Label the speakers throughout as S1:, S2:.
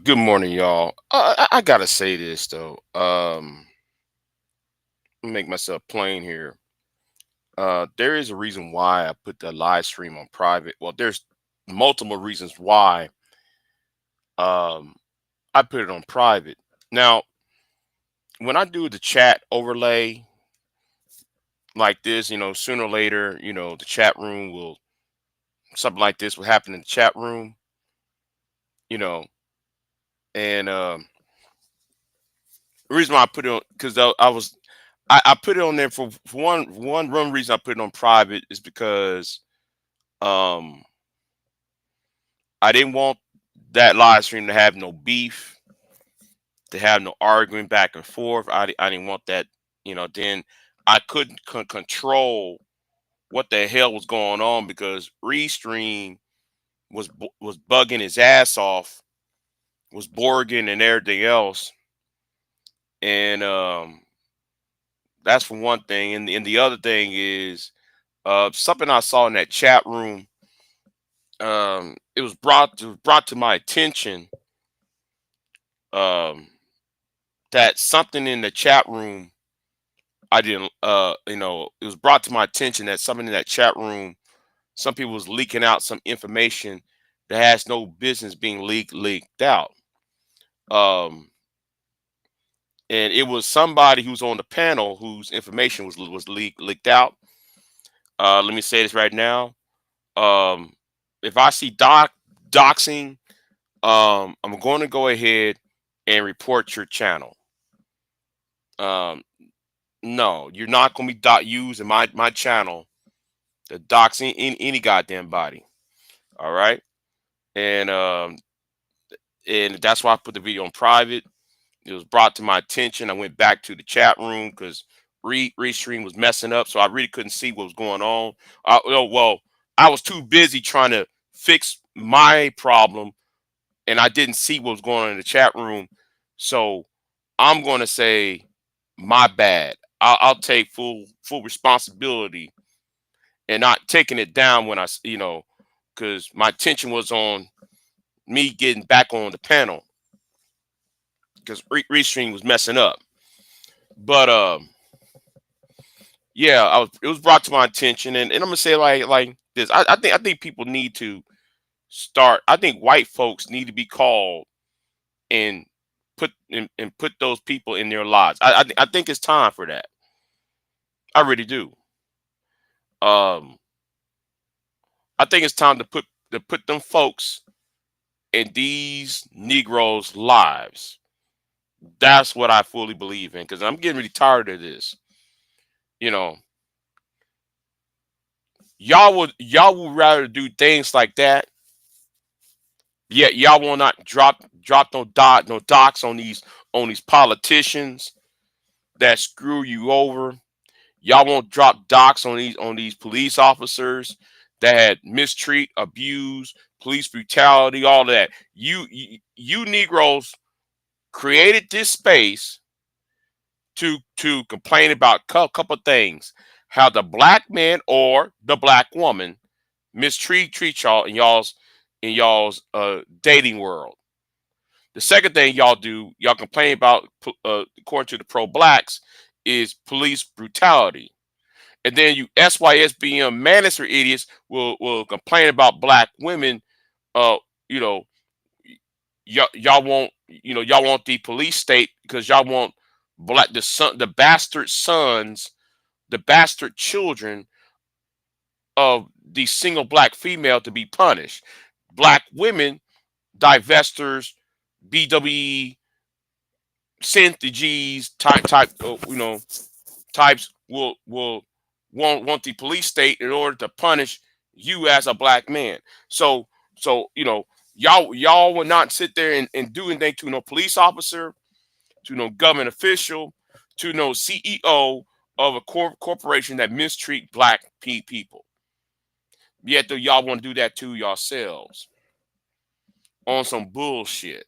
S1: Good morning, y'all. I gotta say this though. Make myself plain here. There is a reason why I put the live stream on private. Well, there's multiple reasons why um I put it on private. Now, when I do the chat overlay like this, sooner or later, the chat room will something like this will happen in the chat room, you know, and the reason why I put it on because I put it on there for one reason I put it on private is because um I didn't want that live stream to have no beef, to have no arguing back and forth. I didn't want that, then I couldn't control what the hell was going on because Restream was bugging his ass off, was borging and everything else. And that's for one thing. And the other thing is something I saw in that chat room. It was brought to my attention um, that something in the chat room I didn't. It was brought to my attention that something in that chat room, some people was leaking out some information that has no business being leaked out. Um, and it was somebody who's on the panel whose information was leaked out. Let me say this right now. Um, if I see doxing, I'm going to go ahead and report your channel. Um, no, you're not going to be using my channel to dox any goddamn body. All right, and and that's why I put the video on private. It was brought to my attention. I went back to the chat room because Restream was messing up, so I really couldn't see what was going on. Well, I was too busy trying to fix my problem, and I didn't see what was going on in the chat room. So I'm going to say my bad. I'll take full responsibility and not taking it down when because my attention was on me getting back on the panel because Restream was messing up. But yeah, it was brought to my attention, and I'm gonna say like this. I think people need to start. I think white folks need to be called and put those people in their lives. I think it's time for that. I really do. Um, I think it's time to put them folks in these Negroes' lives. That's what I fully believe in because I'm getting really tired of this. You know, y'all would rather do things like that. Yet y'all will not drop no docs on these politicians that screw you over. Y'all won't drop docs on these police officers that had mistreat, abuse, police brutality, all that. You Negroes created this space to complain about a couple things. How the black man or the black woman treat y'all in y'all's dating world. The second thing y'all do, y'all complain about, according to the pro blacks, is police brutality. And then you SYSBM manosphere idiots will complain about black women. Uh, you know, y'all want the police state because y'all want Black the son, the bastard sons, the bastard children of the single black female to be punished. Black women, divestors, BWE, synth types will want the police state in order to punish you as a black man. So y'all will not sit there and do anything to no police officer, to no government official, to no CEO of a corporation that mistreat black people. Yet though y'all want to do that to yourselves on some bullshit.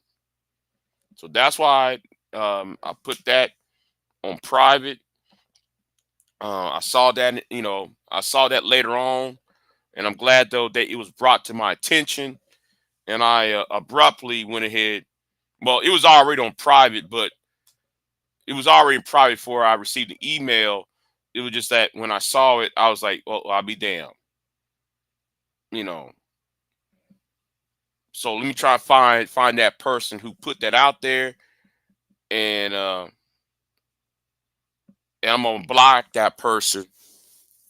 S1: So that's why I put that on private. I saw that, I saw that later on, and I'm glad though that it was brought to my attention, and I abruptly went ahead. Well, it was already on private, but it was already in private before I received the email. It was just that when I saw it, I was like, "Well, I'll be damned," you know. So let me try to find that person who put that out there, and I'm gonna block that person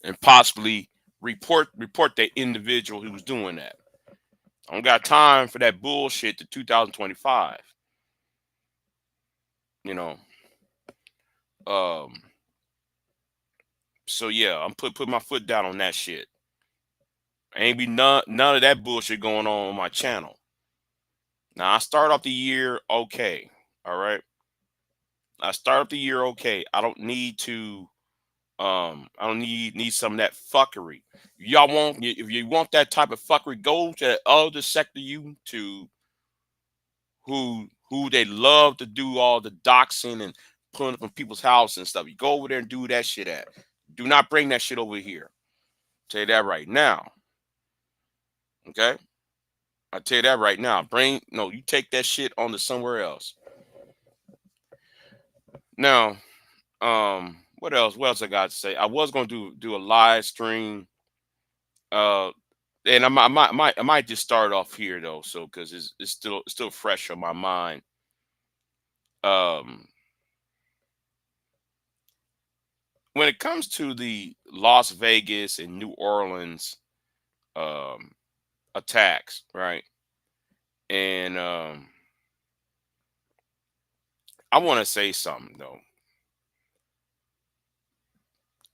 S1: and possibly report that individual who was doing that. I don't got time for that bullshit to 2025. You know. Um. So yeah, I'm put my foot down on that shit. Ain't be none of that bullshit going on my channel. Now I start off the year okay. All right. I start off the year okay. I don't need to. I don't need some of that fuckery. Y'all want, if you want that type of fuckery, go to the other sector YouTube who they love to do all the doxing and pulling up from people's house and stuff. You go over there and do that shit at. Do not bring that shit over here. Tell you that right now. Okay? I tell you that right now. You take that shit on to somewhere else. Now, what else? What else I got to say? I was gonna do a live stream. Uh and I might just start off here though, so because it's still fresh on my mind. Um when it comes to the Las Vegas and New Orleans um attacks, right? And I want to say something though.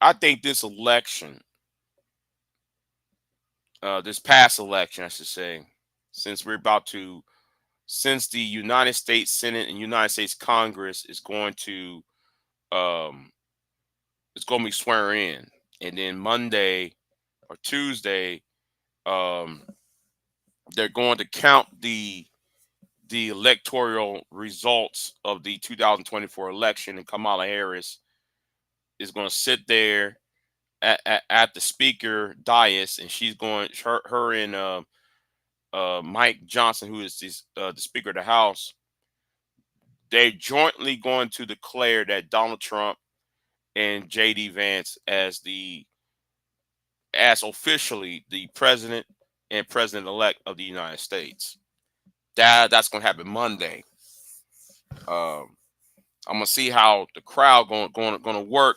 S1: I think this election, this past election, I should say, since we're about to, since the United States Senate and United States Congress is going to, um, it's going to be swearing in, and then Monday or Tuesday, um, they're going to count the electoral results of the 2024 election, and Kamala Harris is going to sit there at the speaker dais, and she's going, her and Mike Johnson, who is the Speaker of the House, they're jointly going to declare that Donald Trump and J.D. Vance as officially the president and president elect of the United States. That's going to happen Monday. Um, I'm gonna see how the crowd going to work,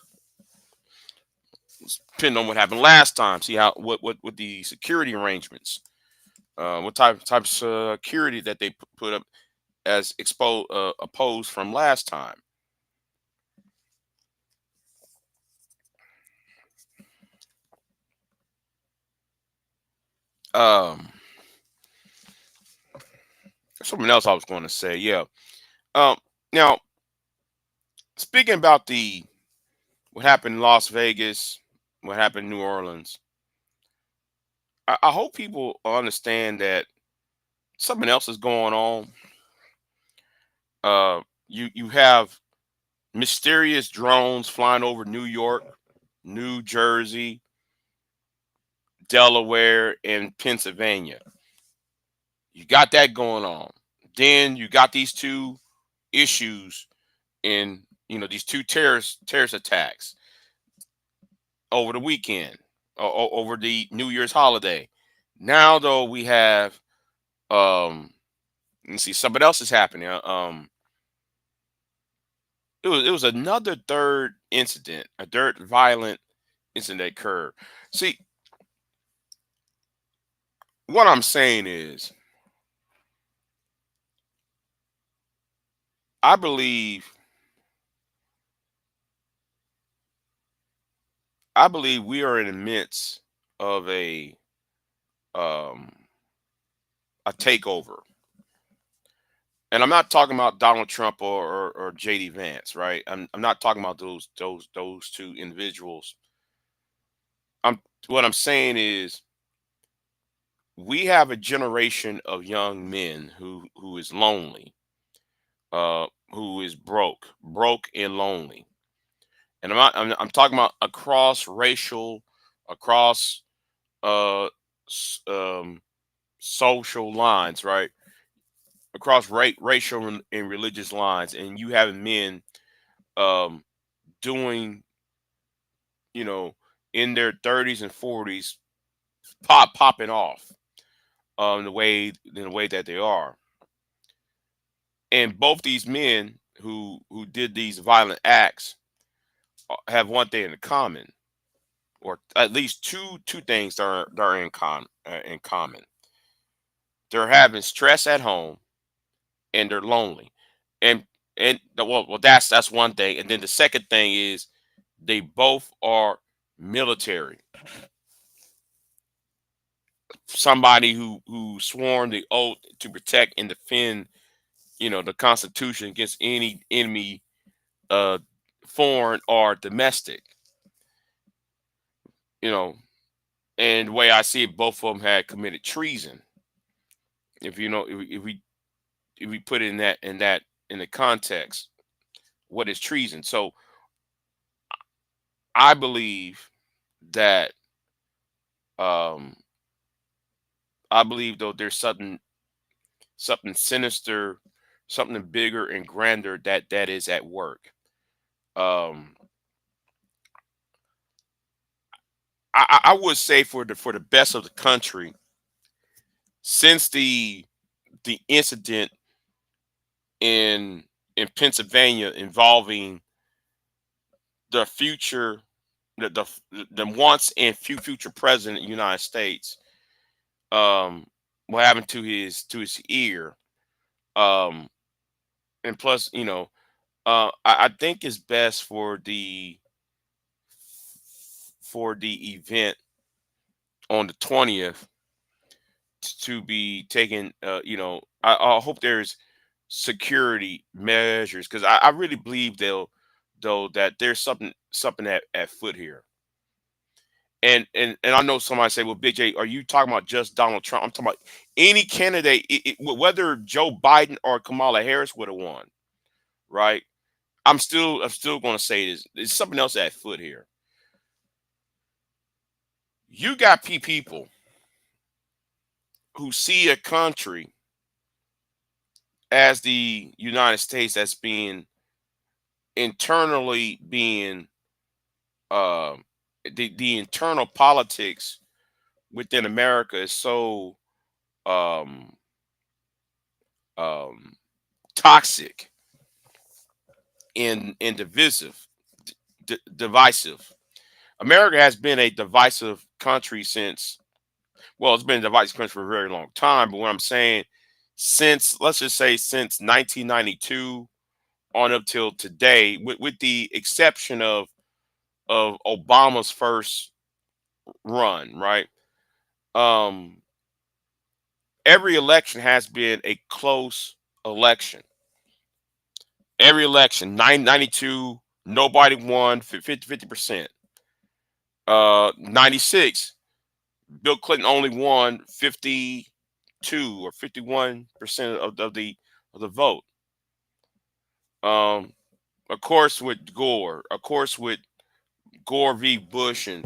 S1: depending on what happened last time. See how what the security arrangements, what type of security that they put up as opposed from last time. Um, Something else I was going to say, yeah. Um, Now speaking about the what happened in Las Vegas, what happened in New Orleans, I hope people understand that something else is going on. You have mysterious drones flying over New York, New Jersey, Delaware, and Pennsylvania. You got that going on. Then you got these two issues in, these two terrorist attacks over the weekend, over the New Year's holiday. Now though we have, let's see, something else is happening. it was another third incident, a third violent incident that occurred. See, what I'm saying is, I believe I believe we are in the midst of um a takeover. And I'm not talking about Donald Trump or JD Vance, right? I'm not talking about those two individuals. I'm What I'm saying is, we have a generation of young men who is lonely, who is broke and lonely. And I'm talking about across racial, across uh s- um social lines, right? Across racial and religious lines, and you have men um doing, you know, in their 30s and 40s, popping off the way that they are. And both these men who did these violent acts have one thing in common, or at least two things that are in common. They're having stress at home, and they're lonely. And well, that's one thing. And then the second thing is, they both are military. Somebody who sworn the oath to protect and defend, the Constitution against any enemy, uh, foreign or domestic. You know, and the way I see it, both of them had committed treason. If you know, if we put it in the context, what is treason? So I believe that, um I believe, though, there's something sinister, something bigger and grander that is at work. Um I would say, for the best of the country, since the incident in Pennsylvania involving the future the once and future president of the United States, um what happened to his ear, um and plus, I think it's best for the event on the 20th to be taken. I hope there's security measures, because I really believe, though, that there's something at foot here. And I know somebody say, well, Big J, are you talking about just Donald Trump? I'm talking about any candidate, whether Joe Biden or Kamala Harris would have won, right? I'm still going to say this. There's something else at foot here. You got people who see a country as the United States that's being internally being, um the internal politics within America is so, um um toxic and divisive. America has been a divisive country since, well, it's been a divisive country for a very long time. But what I'm saying, since, let's just say, since 1992 on up till today, with the exception of Obama's first run, right? Um, every election has been a close election. Every election, 992, nobody won 50%. 96, Bill Clinton only won 52 or 51% of the vote. Um, of course, with Gore, of course, with Gore v. Bush, and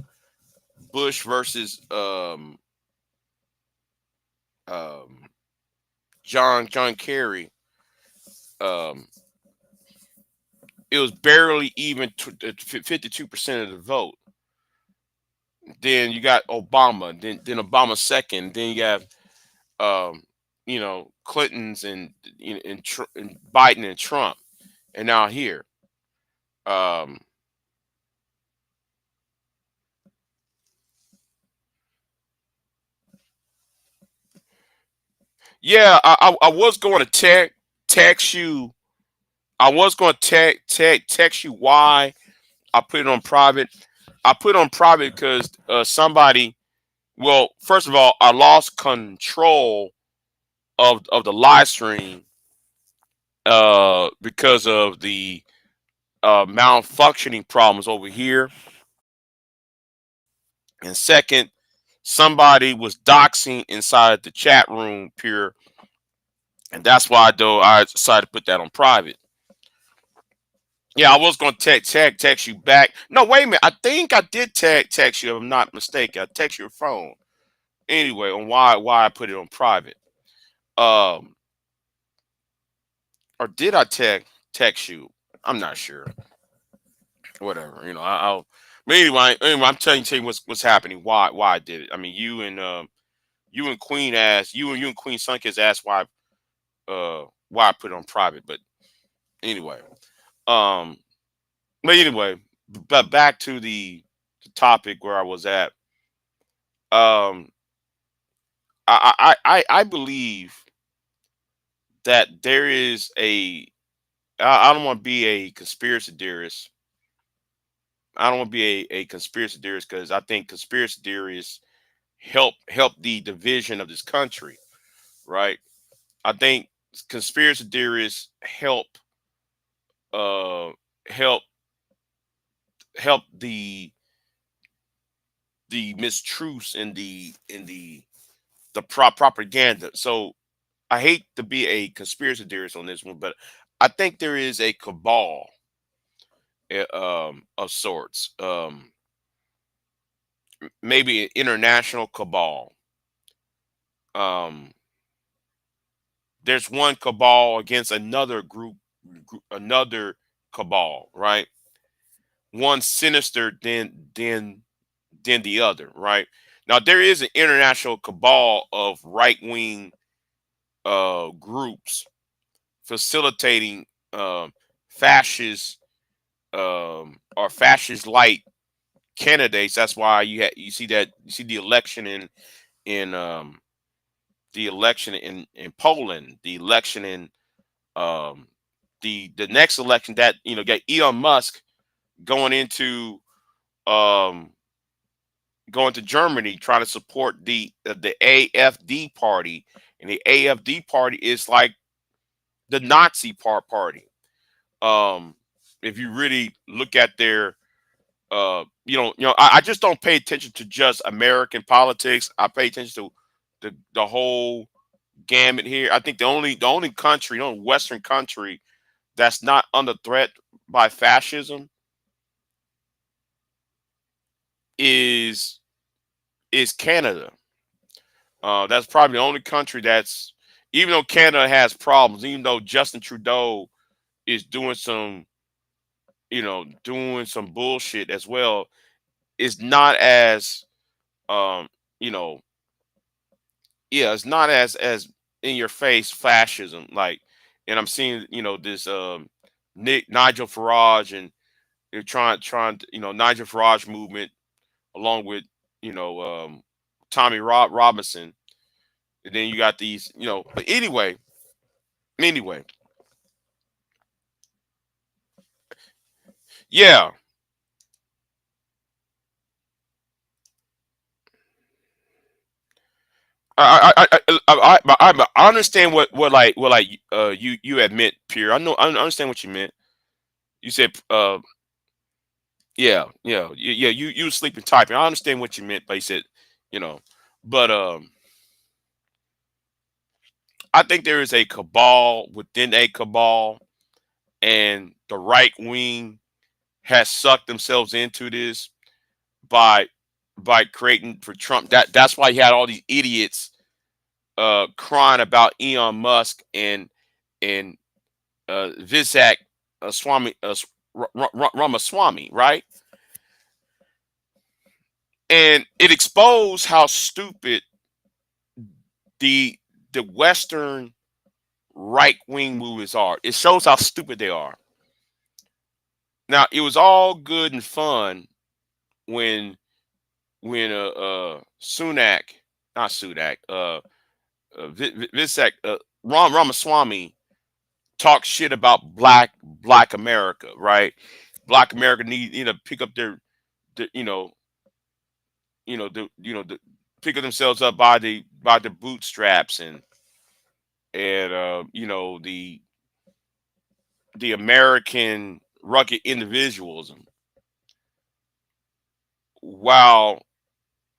S1: Bush versus, um, John Kerry, um, it was barely even 52% of the vote. Then you got Obama, then Obama second, then you have, um, Clinton's, and Biden and Trump, and now here. Um, yeah, I was going to text you. I was going to text you why I put it on private. I put it on private because somebody. Well, first of all, I lost control of the live stream because of the malfunctioning problems over here. And second, somebody was doxing inside the chat room, pure, and that's why though I decided to put that on private. Yeah, I was gonna text you back. No, wait a minute. I think I did text you. If I'm not mistaken. I text your phone anyway on why I put it on private. Um, or did I text you? I'm not sure. Whatever. I'll. But anyway, I'm telling you what's happening. Why I did it. I mean, you and Queen asked you and Queen Sunkist asked why I put it on private. But anyway, um, but anyway, but back to the topic where I was at. Um, I believe that there is I don't want to be a conspiracy theorist. I don't want to be a conspiracy theorist because I think conspiracy theorists help the division of this country, right? I think conspiracy theorists uh help help the mistruths in the propaganda. So I hate to be a conspiracy theorist on this one, but I think there is a cabal of sorts, maybe an international cabal. Um, there's one cabal against another another cabal, right? One sinister than the other, right? Now there is an international cabal of right wing groups facilitating fascist or fascist light candidates. That's why you see that you see in the election in Poland, the election in um, the next election that got Elon Musk going into um, going to Germany trying to support the AFD party, and the AFD party is like the Nazi party. Um, if you really look at their I just don't pay attention to just American politics. I pay attention to the whole gamut here. I think the only country, the only Western country that's not under threat by fascism is Canada. That's probably the only country that's, even though Canada has problems, even though Justin Trudeau is doing some bullshit as well, it's not as um, you know, yeah, it's not as in your face fascism like. And I'm seeing this Nigel Farage, and they're trying to, Nigel Farage movement along with Tommy Robinson, and then you got these but anyway, yeah. I understand what you had meant, Pierre. I understand what you meant. You said yeah, you was sleeping typing. I understand what you meant, but you said you know but I think there is a cabal within a cabal, and the right wing has sucked themselves into this by creating for Trump. That's why he had all these idiots crying about Elon Musk and Vivek Swami Ramaswamy, right? And it exposed how stupid the Western right wing movies are. It shows how stupid they are. Now it was all good and fun when Sunak, not Sudak, Visek, Ramaswamy talk shit about black America, right? Black America need, pick up their the pick up themselves up by the bootstraps, and the American rugged individualism, while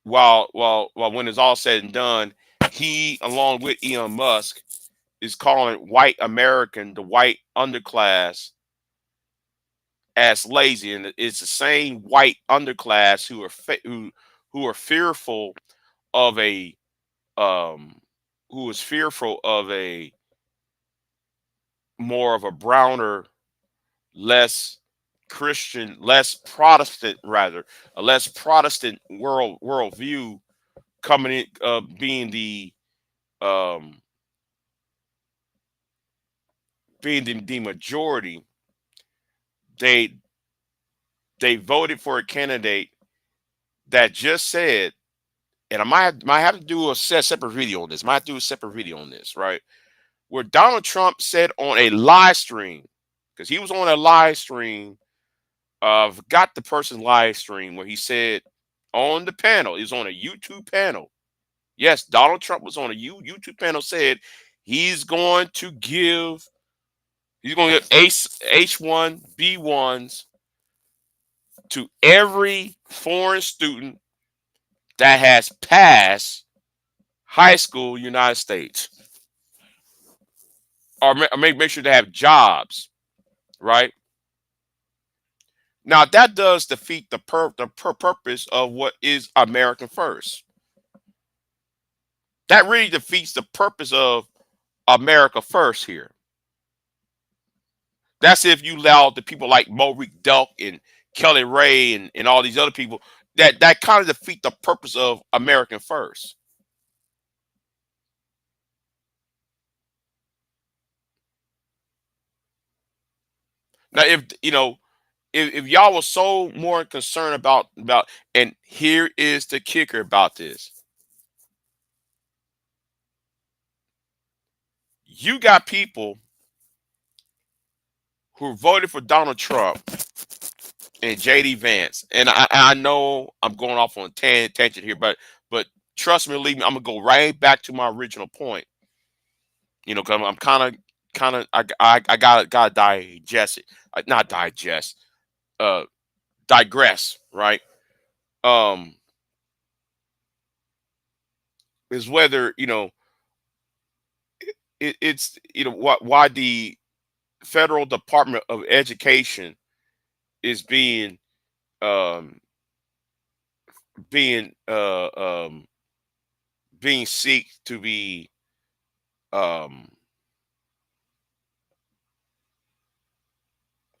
S1: while when it's all said and done, he, along with Elon Musk, is calling white American, the white underclass, as lazy, and it's the same white underclass who are fearful of a um who is fearful of a more of a browner, less Christian, less Protestant, rather a less Protestant worldview coming in, um being the majority. They they voted for a candidate that just said, and I might have to do a separate video on this. Might have to do a separate video on this, right? Where Donald Trump said on a live stream, because he was on a live stream, got the person's live stream, where he said on the panel, he was on a YouTube panel. Yes, Donald Trump was on a YouTube panel, said he's going to give he's going to give H1B1s to every foreign student that has passed high school United States, or make sure they have jobs, right? Now that does defeat purpose of what is American first. That really defeats the purpose of America first here. That's if you allow the people like Morik Duck and Kelly Ray and all these other people, that kind of defeat the purpose of American first. Now, if y'all were so more concerned about, and here is the kicker about this: you got people who voted for Donald Trump and JD Vance, and I know I'm going off on a tangent here, but trust me, believe me, I'm gonna go right back to my original point. Because I'm kind of I gotta digest it, not digest, uh, digress, right? Um, is whether it's why the Federal Department of Education is um being being seek to be um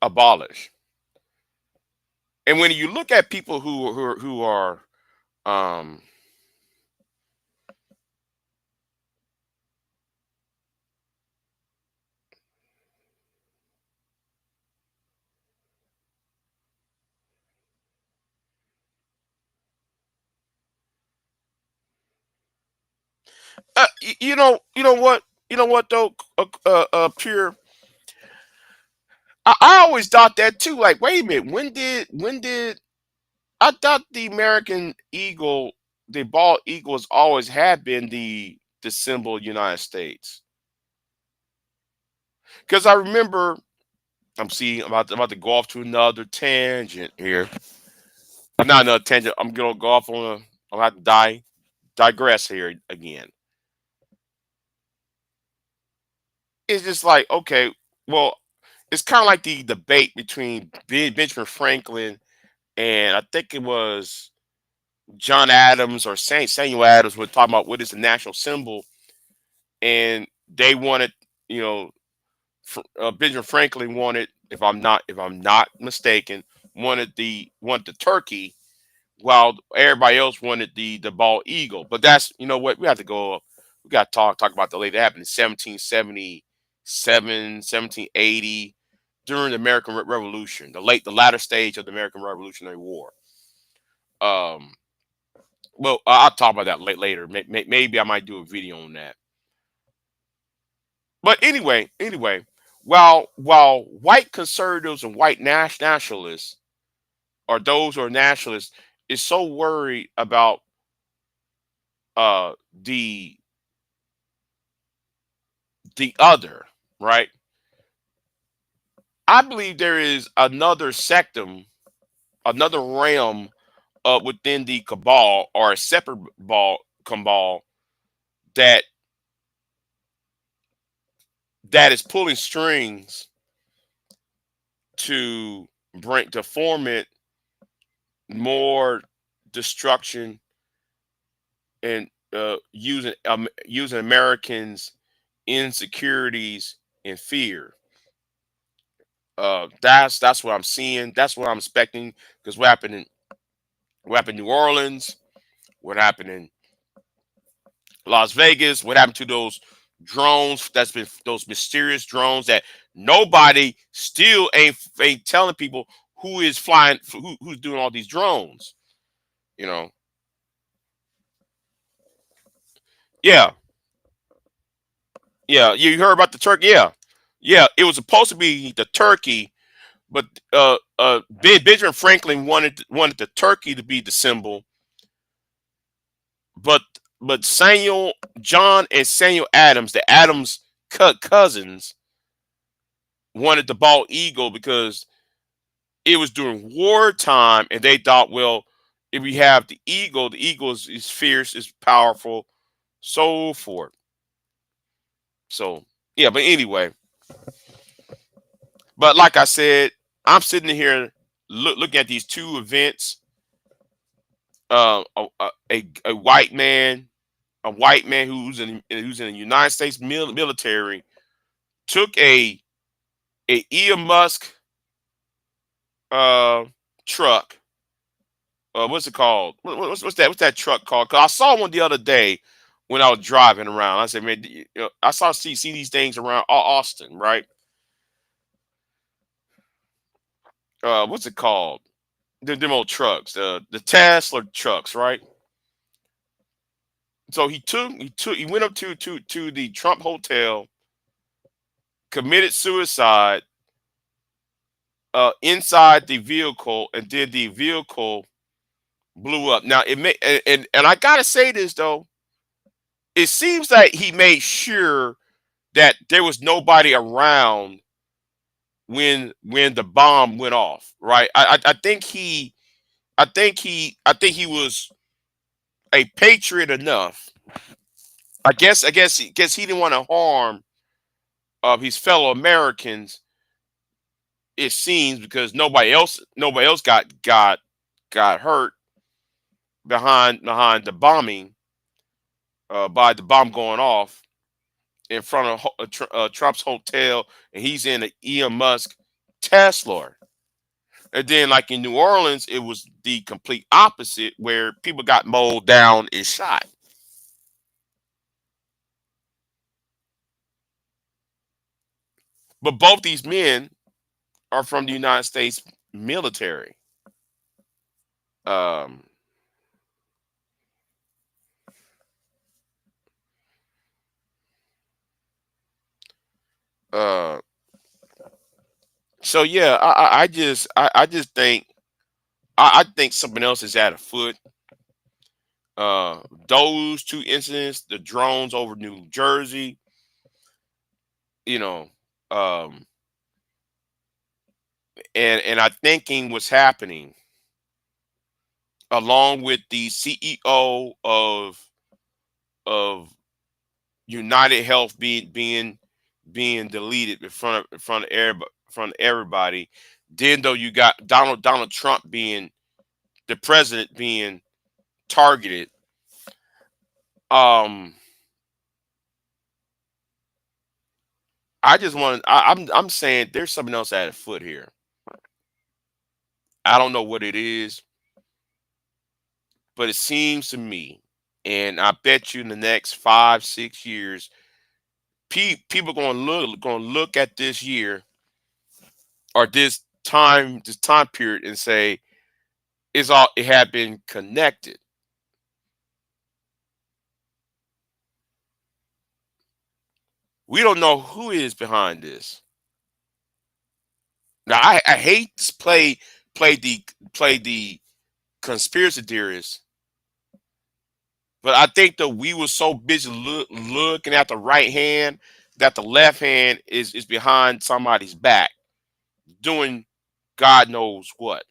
S1: abolished. And when you look at people who are um you know what though, pure, I always thought that too. Like, wait a minute, when did I thought the American eagle, the bald eagles, always had been the symbol of the United States? Because I remember, I'm about to go off to another tangent here. Not another tangent. I'm gonna go off on a. I'm gonna have to digress here again. It's just like, okay, well, it's kind of like the debate between Benjamin Franklin and, I think it was, John Adams or Samuel Adams, were talking about what is the national symbol, and they wanted, you know, Benjamin Franklin wanted, if I'm not mistaken, wanted the turkey, while everybody else wanted the bald eagle. But that's, what, we have to go. We got to talk about the late. That happened in 1777, 1780. during the American Revolution, the latter stage of the American Revolutionary War. Um, well, I'll talk about that later. Maybe I might do a video on that. But anyway, while white conservatives and white nationalists, or those who are nationalists, is so worried about uh the the other, right? I believe there is another sectum, another realm within the cabal, or a separate cabal, that is pulling strings to bring to foment more destruction, and using Americans' insecurities and fear. That's what I'm seeing. That's what I'm expecting. Because what happened in New Orleans, what happened in Las Vegas, what happened to those drones? That's been those mysterious drones that nobody still ain't telling people who is flying, who's doing all these drones. You know, yeah, yeah. You heard about the turkey? Yeah, yeah. It was supposed to be the turkey, but Benjamin Franklin wanted the turkey to be the symbol, but Samuel John and Samuel Adams, the Adams cousins, wanted the bald eagle because it was during wartime, and they thought, well, if we have the eagle is fierce, is powerful, so forth. So yeah, but anyway, but like I said, I'm sitting here looking at these two events. A white man, who's in the United States military, took a Elon Musk uh truck. What's it called? What's that truck called? 'Cause I saw one the other day when I was driving around. I said, man, I see these things around Austin, right? What's it called? Them old trucks, the Tesla trucks, right? So he went up to the Trump hotel, committed suicide inside the vehicle, and then the vehicle blew up. Now it may and I gotta say this though, it seems like he made sure that there was nobody around when the bomb went off. Right? I think he was a patriot enough. I guess he didn't want to harm his fellow Americans. It seems because nobody else got hurt behind the bombing, by the bomb going off in front of Trump's hotel, and he's in an Elon Musk Tesla. And then, like in New Orleans, it was the complete opposite, where people got mowed down and shot. But both these men are from the United States military. Um, uh, so yeah, I just think I think something else is at afoot. Uh, those two incidents, the drones over New Jersey, you know, um, and I thinking what's happening, along with the CEO of United Health being deleted in front of everybody. Then though you got Donald Trump being the president being targeted. Um, I'm saying there's something else at foot here. I don't know what it is, but it seems to me, and I bet you in the next 5 6 years, people going to look at this year or this time period and say it had been connected. We don't know who is behind this. Now I hate to play the play the conspiracy theorist, but I think that we were so busy looking at the right hand that the left hand is behind somebody's back doing God knows what.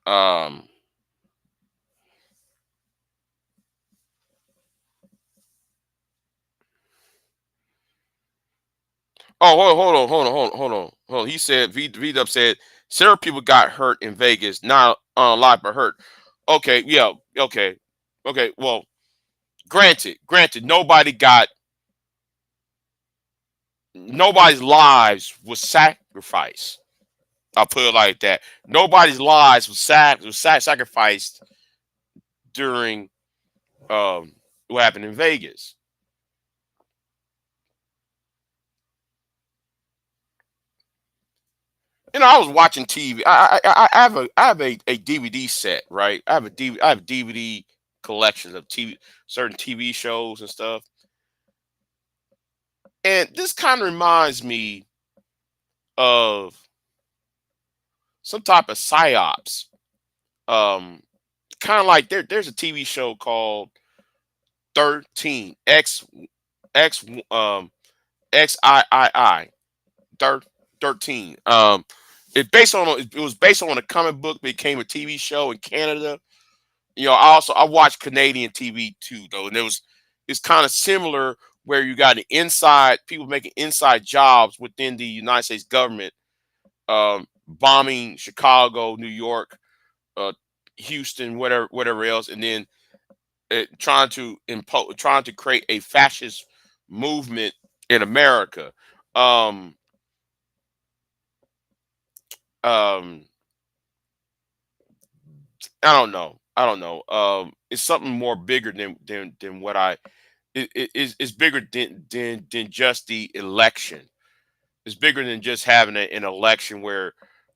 S1: Um. Oh, hold on. He said V Dub said several people got hurt in Vegas, not unalive but hurt. Okay, yeah, okay. Well, granted, nobody's lives was sacrificed. I'll put it like that. Nobody's lives was sacrificed during what happened in Vegas. I was watching TV. I have a DVD set, right? I have DVD collections of certain TV shows and stuff. And this kind of reminds me of some type of psyops. Um, Kind of like there's a TV show called 13 X XIII thir- 13. It was based on a comic book, became a TV show in Canada. I watched Canadian TV too, though, and it's kind of similar where you got an inside people making inside jobs within the United States government, bombing Chicago, New York, uh, Houston, whatever else, and then trying to create a fascist movement in America. Um, um, I don't know. It's something more bigger than what it's bigger than just the election. It's bigger than just having an election where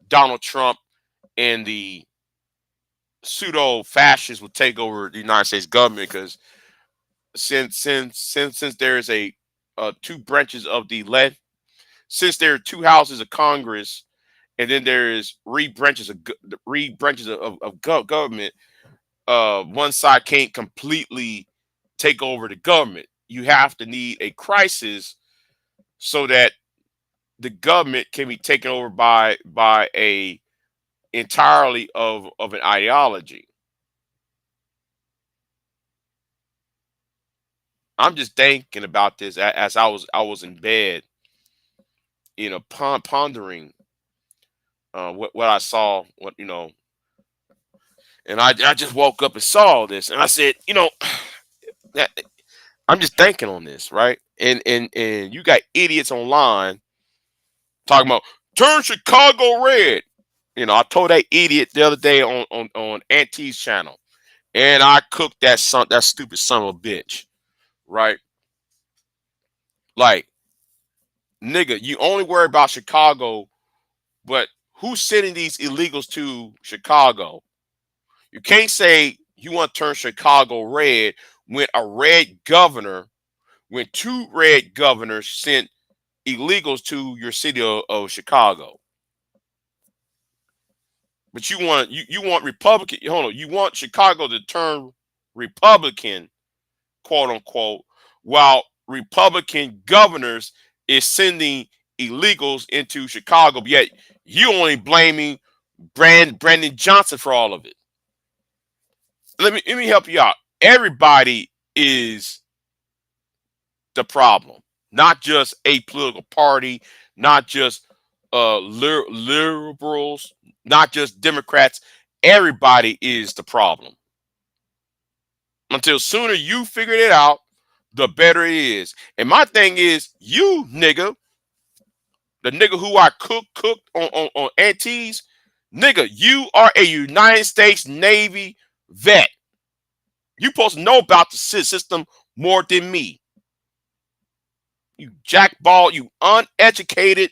S1: Donald Trump and the pseudo fascists will take over the United States government because since there is a two branches of the lead since there are two houses of Congress and then there is three branches of government. One side can't completely take over the government. You have to need a crisis so that the government can be taken over by a entirely of an ideology. I'm just thinking about this as I was in bed, pondering what I saw, and I just woke up and saw this, and I said, that I'm just thinking on this, right? And you got idiots online talking about turn Chicago red. I told that idiot the other day on Auntie's channel, and I cooked that stupid son of a bitch, right? Like, nigga, you only worry about Chicago, but who's sending these illegals to Chicago? You can't say you want to turn Chicago red when when two red governors sent illegals to your city of Chicago. But you want Republican. Hold on, you want Chicago to turn Republican, quote unquote, while Republican governors is sending illegals into Chicago. But yet you only blaming Brandon Johnson for all of it. Let me help you out. Everybody is the problem, not just a political party, not just liberals, not just Democrats. Everybody is the problem. Until sooner you figure it out, the better it is. And my thing is, you nigga, the nigga who I cooked on Antilles, nigga, you are a United States Navy vet. You supposed to know about the system more than me. You jackball, you uneducated,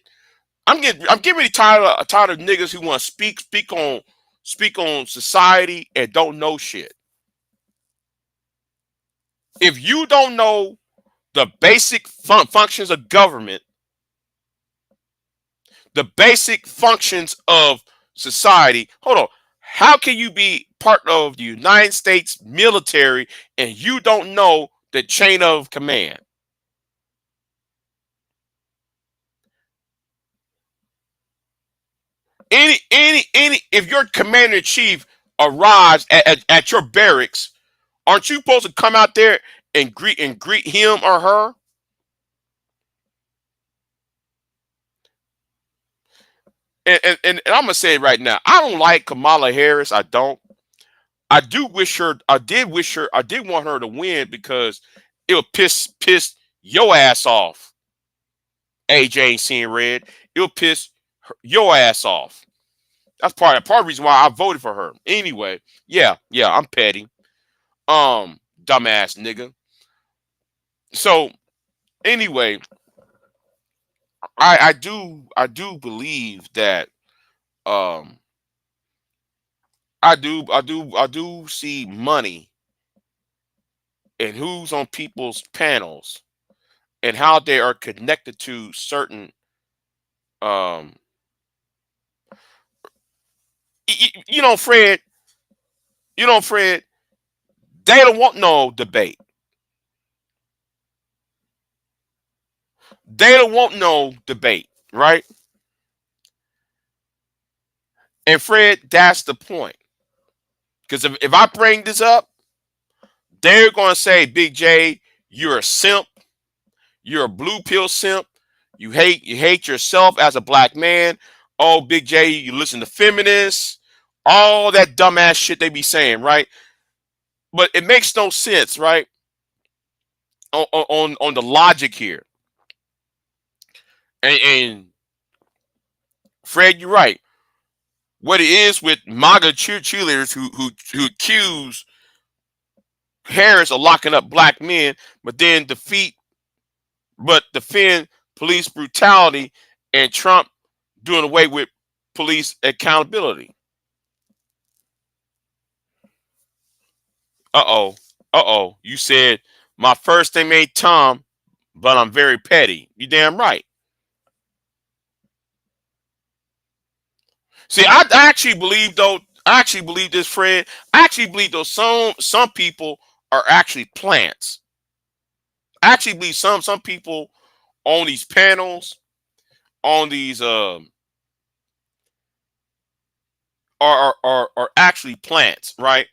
S1: I'm getting really tired of niggas who want to speak on society and don't know shit. If you don't know the basic functions of government, the basic functions of society, hold on. How can you be part of the United States military and you don't know the chain of command? Any if your commander in chief arrives at your barracks, aren't you supposed to come out there and greet him or her? And I'm gonna say it right now. I don't like Kamala Harris. I don't. I do wish her. I did wish her. I did want her to win because it would piss your ass off. AJ ain't seeing red. It'll piss your ass off. That's part of the reason why I voted for her. Anyway, yeah, I'm petty. Dumbass nigga. So anyway, I do believe that um I do see money and who's on people's panels and how they are connected to certain um you know, Fred, Fred, they don't want no debate. They don't want no debate, right? And Fred, that's the point. Because if I bring this up, they're gonna say, Big J, you're a simp, you're a blue pill simp, you hate yourself as a black man. Oh, Big J, you listen to feminists, all that dumbass shit they be saying, right? But it makes no sense, right? On the logic here. And Fred, you're right. What it is with MAGA cheerleaders who accuse Harris of locking up black men, but then defend police brutality and Trump doing away with police accountability. Uh-oh. Uh-oh. You said my first name ain't Tom, but I'm very petty. You damn right. See, I actually believe though, I actually believe this, Fred. I actually believe though some people are actually plants. I actually believe some people on these panels, on these are actually plants, right?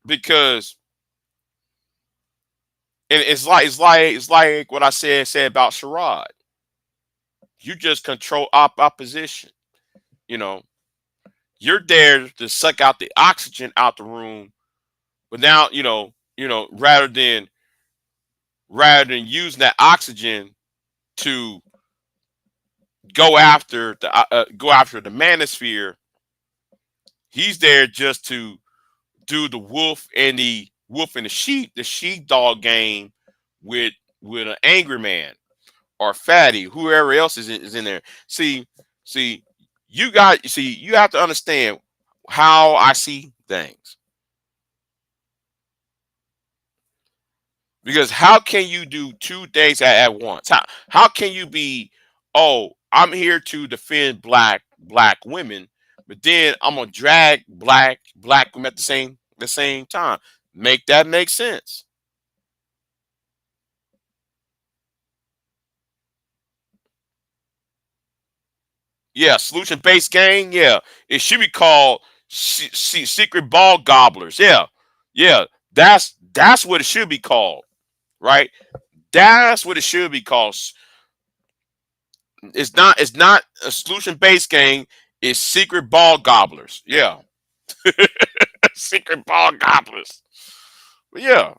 S1: Because and it's like what I said about Sherrod. You just control opposition. You know, you're there to suck out the oxygen out the room, but now rather than using that oxygen to go after the manosphere, he's there just to do the sheepdog game with an angry man or fatty, whoever else is in there. See, you have to understand how I see things. Because how can you do two things at once? How can you be, oh, I'm here to defend black women, but then I'm gonna drag black women at the same time? Make that make sense? Yeah, solution based game. Yeah, it should be called secret ball gobblers. Yeah, yeah, that's what it should be called, right? That's what it should be called. It's not a solution based game. It's secret ball gobblers. Yeah, secret ball gobblers. But yeah,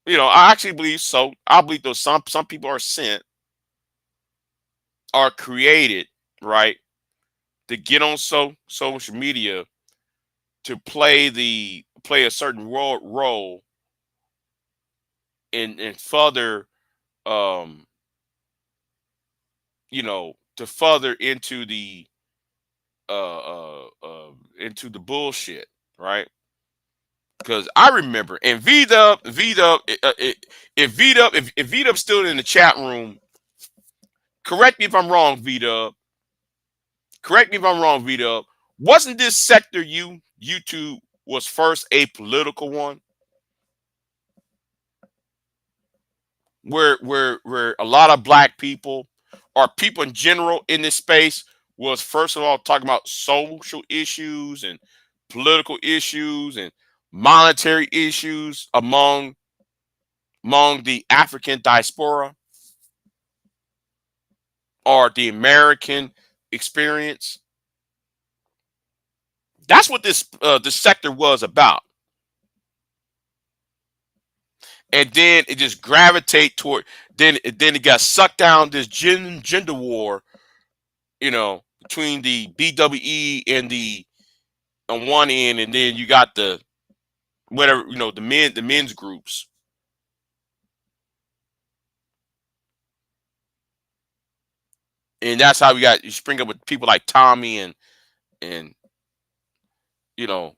S1: I actually believe so. I believe those some people are sent, are created, right, to get on social media to play a certain role in further um to further into the bullshit, right? Because I remember, and V Dub, if V Dub's still in the chat room, correct me if I'm wrong, V Dub. Correct me if I'm wrong, V Dub. Wasn't this sector YouTube was first a political one, where a lot of black people or people in general in this space was first of all talking about social issues and political issues and monetary issues among the African diaspora or the American experience. That's what this sector was about. And then it just gravitate toward. Then it got sucked down this gender war, between the BWE and the on one end, and then you got the whatever the men's groups, and that's how you spring up with people like Tommy and you know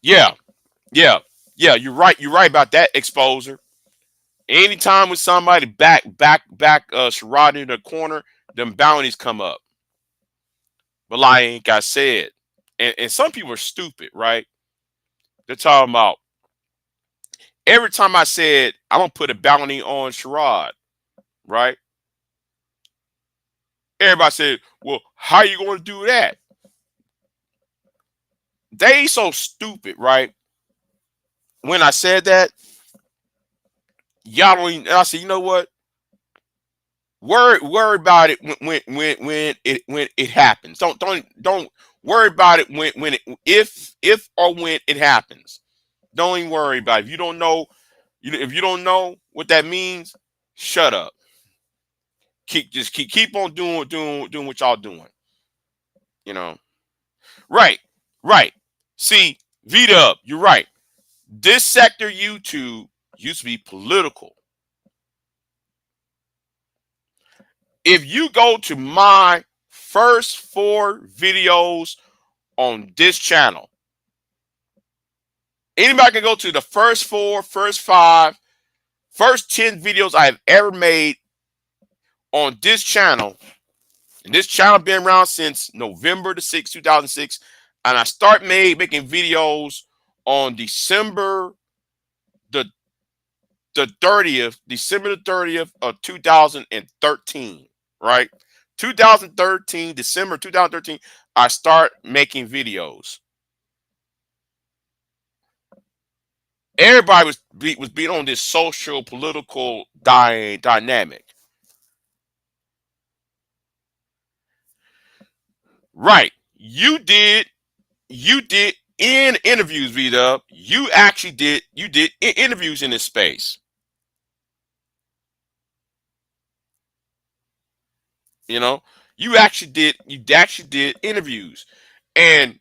S1: yeah, yeah, yeah. You're right about that exposure. Anytime with somebody back Sherrod in the corner, them bounties come up. But like I said, and some people are stupid, right? They're talking about every time I said I'm gonna put a bounty on Sherrod, right? Everybody said, "Well, how you gonna do that?" They so stupid, right? When I said that, y'all don't even. I said, you know what? Worry about it when it happens. Don't worry about it when it if or when it happens. Don't even worry about it. If you don't know, if you don't know what that means, shut up. Keep on doing what y'all doing. You know. Right. Right. See, V Dub, you're right. This sector YouTube used to be political. If you go to my first 4 videos on this channel, anybody can go to the first 4, first 5, first 10 videos I have ever made on this channel. And this channel been around since November the 6th, 2006. And I start making videos on the December the 30th of 2013, right? 2013, December 2013, I start making videos. Everybody was being on this social political dynamic. Right. You did in interviews, V Dub. You did interviews in this space. You know, you actually did interviews. And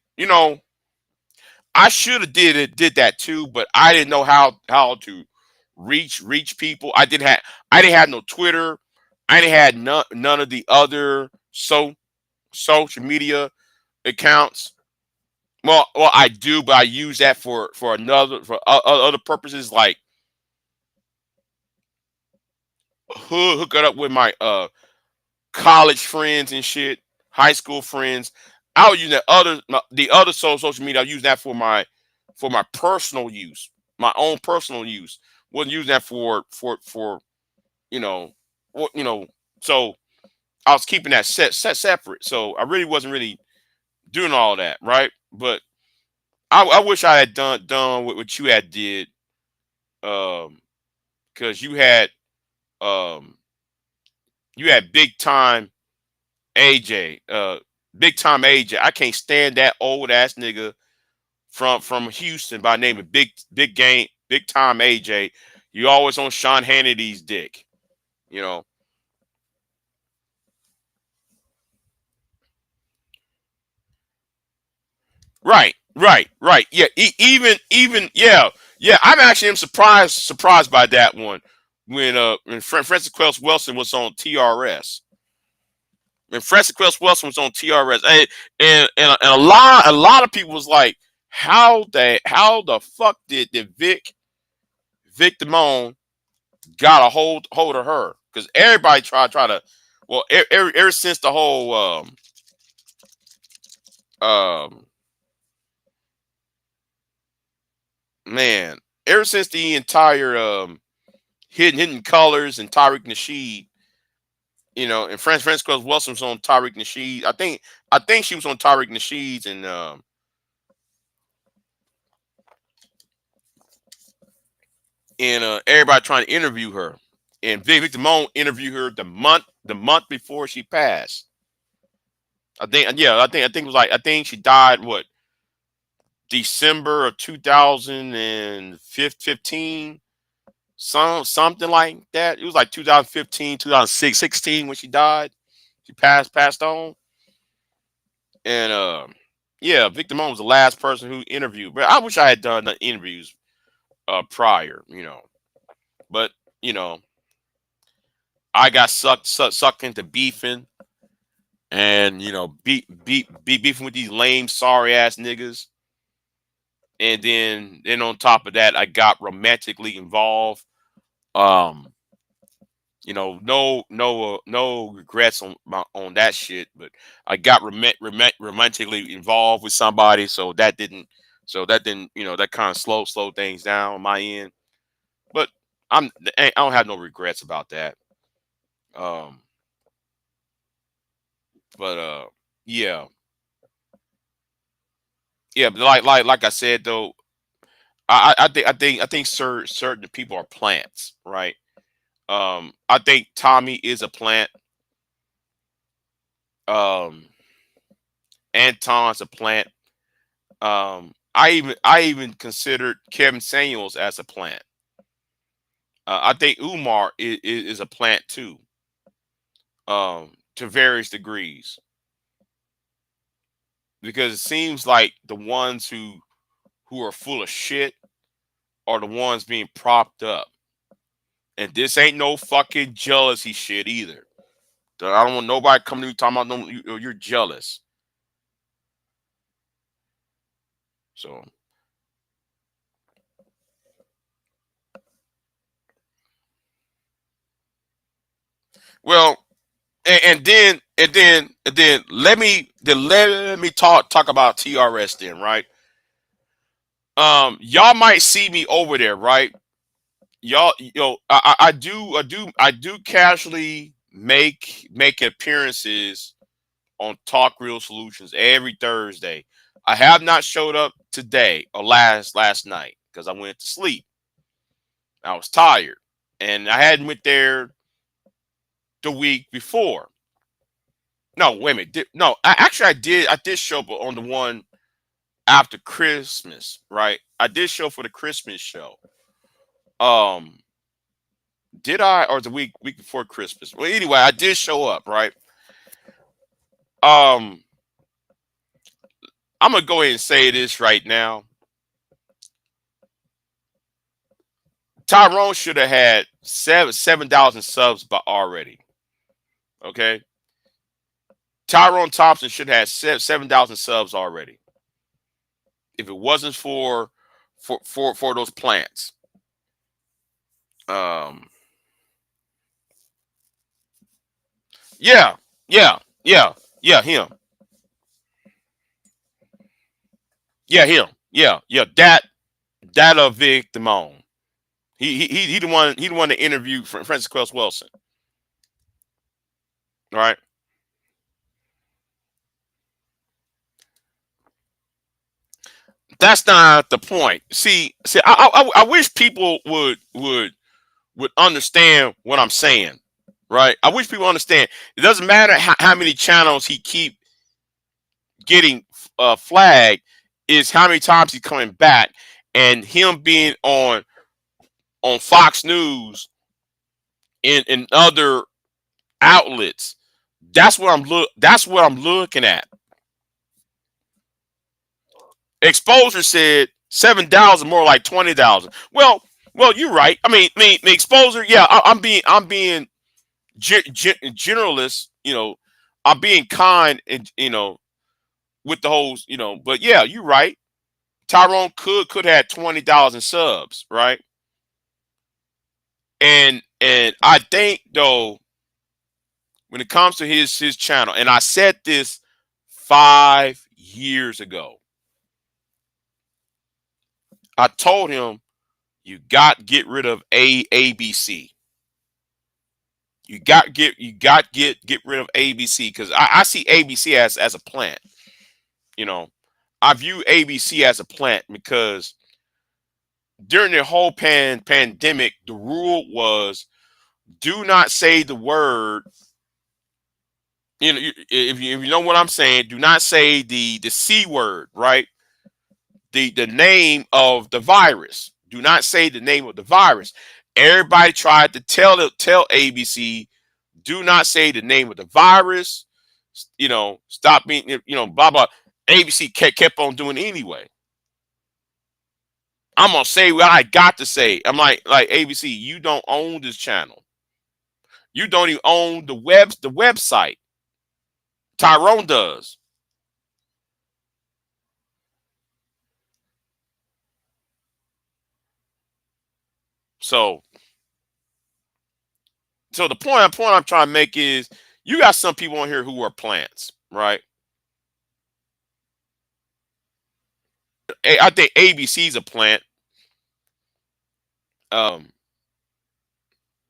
S1: I should have did that too, but I didn't know how to reach people. I didn't have no Twitter. I didn't have none of the other social media accounts. Well, I do, but I use that for other purposes, like hook it up with my college friends and shit, high school friends. I was using the other social media. I use that for my personal use, my own personal use. Wasn't using that for you know what So I was keeping that set separate. So I really wasn't really doing all that, right? But I wish I had done what you had did, um, because um you had AJ, big time AJ. I can't stand that old ass nigga from Houston by the name of big time AJ. You always on Sean Hannity's dick, you know. Right, right, right. Yeah, even yeah. Yeah, I'm actually am surprised by that one when Francis Quells Wilson was on TRS. When Francis Quells Wilson was on TRS, and a lot of people was like, how the fuck did Vic Damone got a hold of her? Because everybody try to, well, ever since the whole um man, ever since the entire hidden colors and Tyreek Nasheed, and Francois Wilson was on Tyreek Nasheed. I think she was on Tyreek Nasheed's, and everybody trying to interview her. And Vic Damone interviewed her the month before she passed. I think it was like, I think she died what, December of 2015, something like that. It was like 2015, 2016 when she died. She passed on. And yeah, Victor Moan was the last person who interviewed. But I wish I had done the interviews prior. But you know, I got sucked into beefing, and beefing with these lame, sorry ass niggas. And then on top of that, I got romantically involved. Um, no regrets on that shit. But I got romantically involved with somebody, so that didn't that kind of slow things down on my end. But I don't have no regrets about that. Um, but yeah, yeah. But like I said though, I think certain people are plants, right? I think Tommy is a plant. Um, Anton's a plant. I even considered Kevin Samuels as a plant. I think Umar is a plant too, to various degrees, because it seems like the ones who are full of shit are the ones being propped up, and this ain't no fucking jealousy shit either. I don't want nobody coming to me talking about, no, you're jealous. So, well, and then let me talk about TRS then, right? Y'all might see me over there, right? Y'all, I do casually make appearances on Talk Real Solutions every Thursday. I have not showed up today or last night because I went to sleep. I was tired, and I hadn't went there the week before. No, wait a minute. No, actually, I did show up on the one after Christmas, right? I did show for the Christmas show. Um, did I, or the week before Christmas? Well, anyway, I did show up, right? Um, I'm gonna go ahead and say this right now. Tyrone should have had 7,000 subs by already. Okay, Tyrone Thompson should have had 7,000 subs already if it wasn't for those plants. Um, yeah, yeah, yeah, yeah, him. Yeah, him. Yeah, yeah. That Vic Damone. He the one that interviewed Francis Quells Wilson. All right. That's not the point. See, I wish people would understand what I'm saying. Right. I wish people understand. It doesn't matter how many channels he keep getting flagged. Is how many times he's coming back, and him being on Fox News and other outlets. That's what I'm looking at. Exposure said 7,000 more like 20,000. Well, you're right. I mean, exposure. Yeah, I'm being generalist. I'm being kind and with the whole. But yeah, you're right. Tyrone could have 20,000 subs, right? And I think though, when it comes to his channel, and I said this 5 years ago, I told him you got to get rid of ABC. You got rid of ABC because I see ABC as a plant. You know, I view ABC as a plant because during the whole pandemic, the rule was do not say the word. If you know what I'm saying, do not say the C word, right? The name of the virus. Do not say the name of the virus. Everybody tried to tell ABC, do not say the name of the virus. Stop being blah blah. ABC kept on doing it anyway. I'm gonna say what I got to say. I'm like ABC, you don't own this channel. You don't even own the website. Tyrone does. So so the point I'm trying to make is you got some people on here who are plants, right? I think ABC's a plant. Um,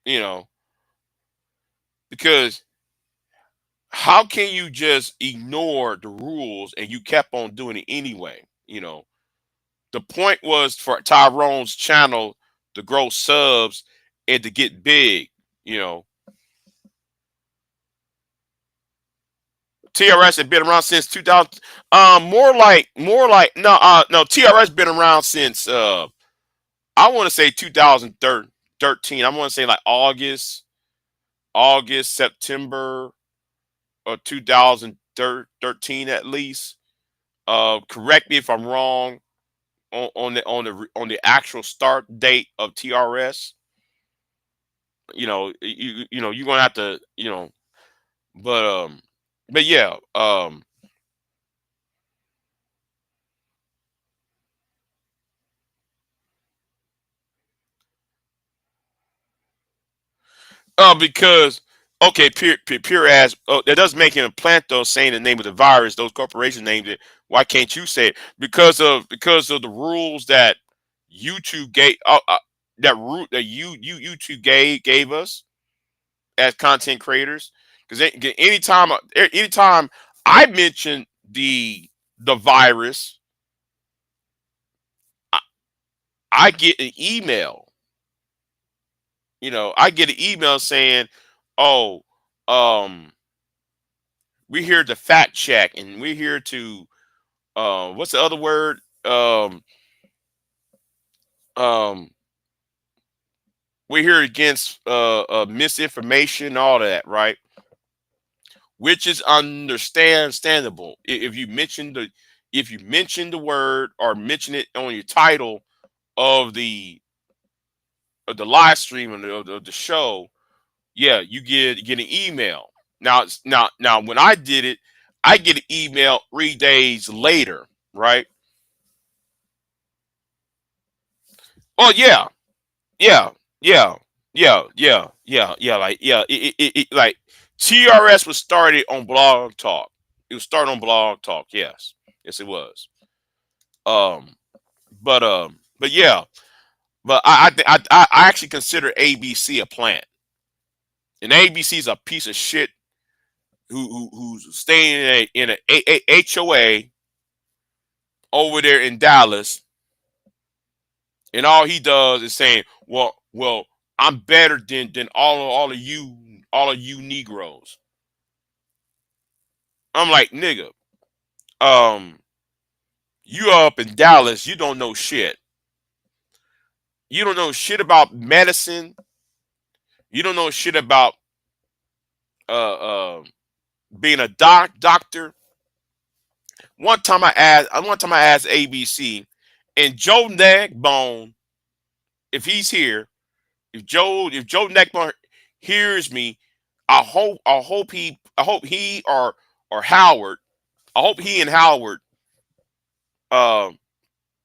S1: you know, because how can you just ignore the rules and you kept on doing it anyway? The point was for Tyrone's channel to grow subs and to get big. You know, TRS had been around since 2000. More like no. TRS been around since I want to say 2013. I want to say like August, September of 2013 at least. Correct me if I'm wrong on the actual start date of TRS. You're gonna have to but but yeah because okay, pure as that doesn't make him a plant though. Saying the name of the virus, those corporations named it. Why can't you say it? Because of the rules that YouTube gave that root that YouTube gave us as content creators. Because anytime I mention the virus, I, I get an email. I get an email saying, "Oh, um, we're here to fact check, and we're here to what's the other word? Um, we're here against misinformation, all that, right? Which is understandable. If you mention the word or mention it on your title of the live stream of the show, yeah, you get an email. Now, when I did it, I get an email 3 days later, right? Oh yeah, yeah, yeah, yeah. Like yeah, like TRS was started on Blog Talk. It was started on Blog Talk. Yes, it was. Um, but yeah, but I actually consider ABC a plant, and ABC is a piece of shit who's staying in a HOA over there in Dallas, and all he does is saying, well, I'm better than all of you Negroes. I'm like, nigga, um, you up in Dallas, you don't know shit. You don't know shit about medicine. You don't know shit about uh, uh being a doctor. One time I asked ABC, And Joe Neckbone, if he's here, if Joe Neckbone hears me, I hope he or Howard, I hope he and Howard uh,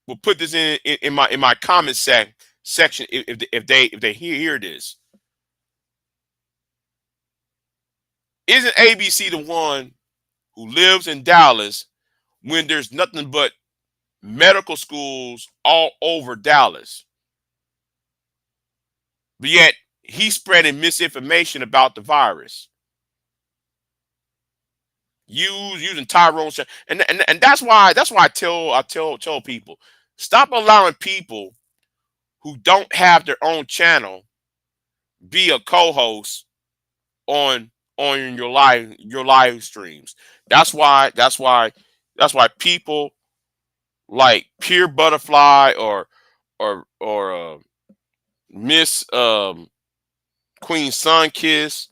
S1: will put this in my comment section if they hear this. Isn't ABC the one who lives in Dallas when there's nothing but medical schools all over Dallas? But yet he's spreading misinformation about the virus. Using Tyrone and that's why I tell people, stop allowing people who don't have their own channel be a co-host on your live streams. That's why people like Pure Butterfly or Miss Queen Sunkiss.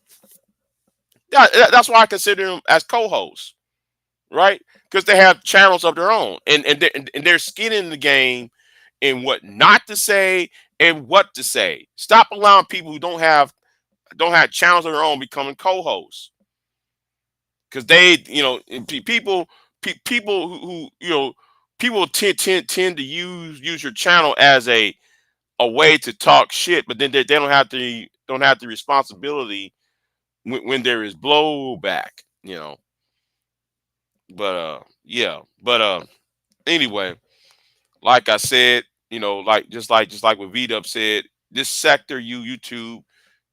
S1: That's why I consider them as co-hosts, right? Because they have channels of their own, and they're skin in the game in what not to say and what to say. Stop allowing people who don't have channels of their own becoming co-hosts, because people who people tend to use your channel as a way to talk shit, but then they don't have the responsibility when there is blowback, you know. But yeah, but anyway, like I said, like just like what V Dub said, this sector, YouTube,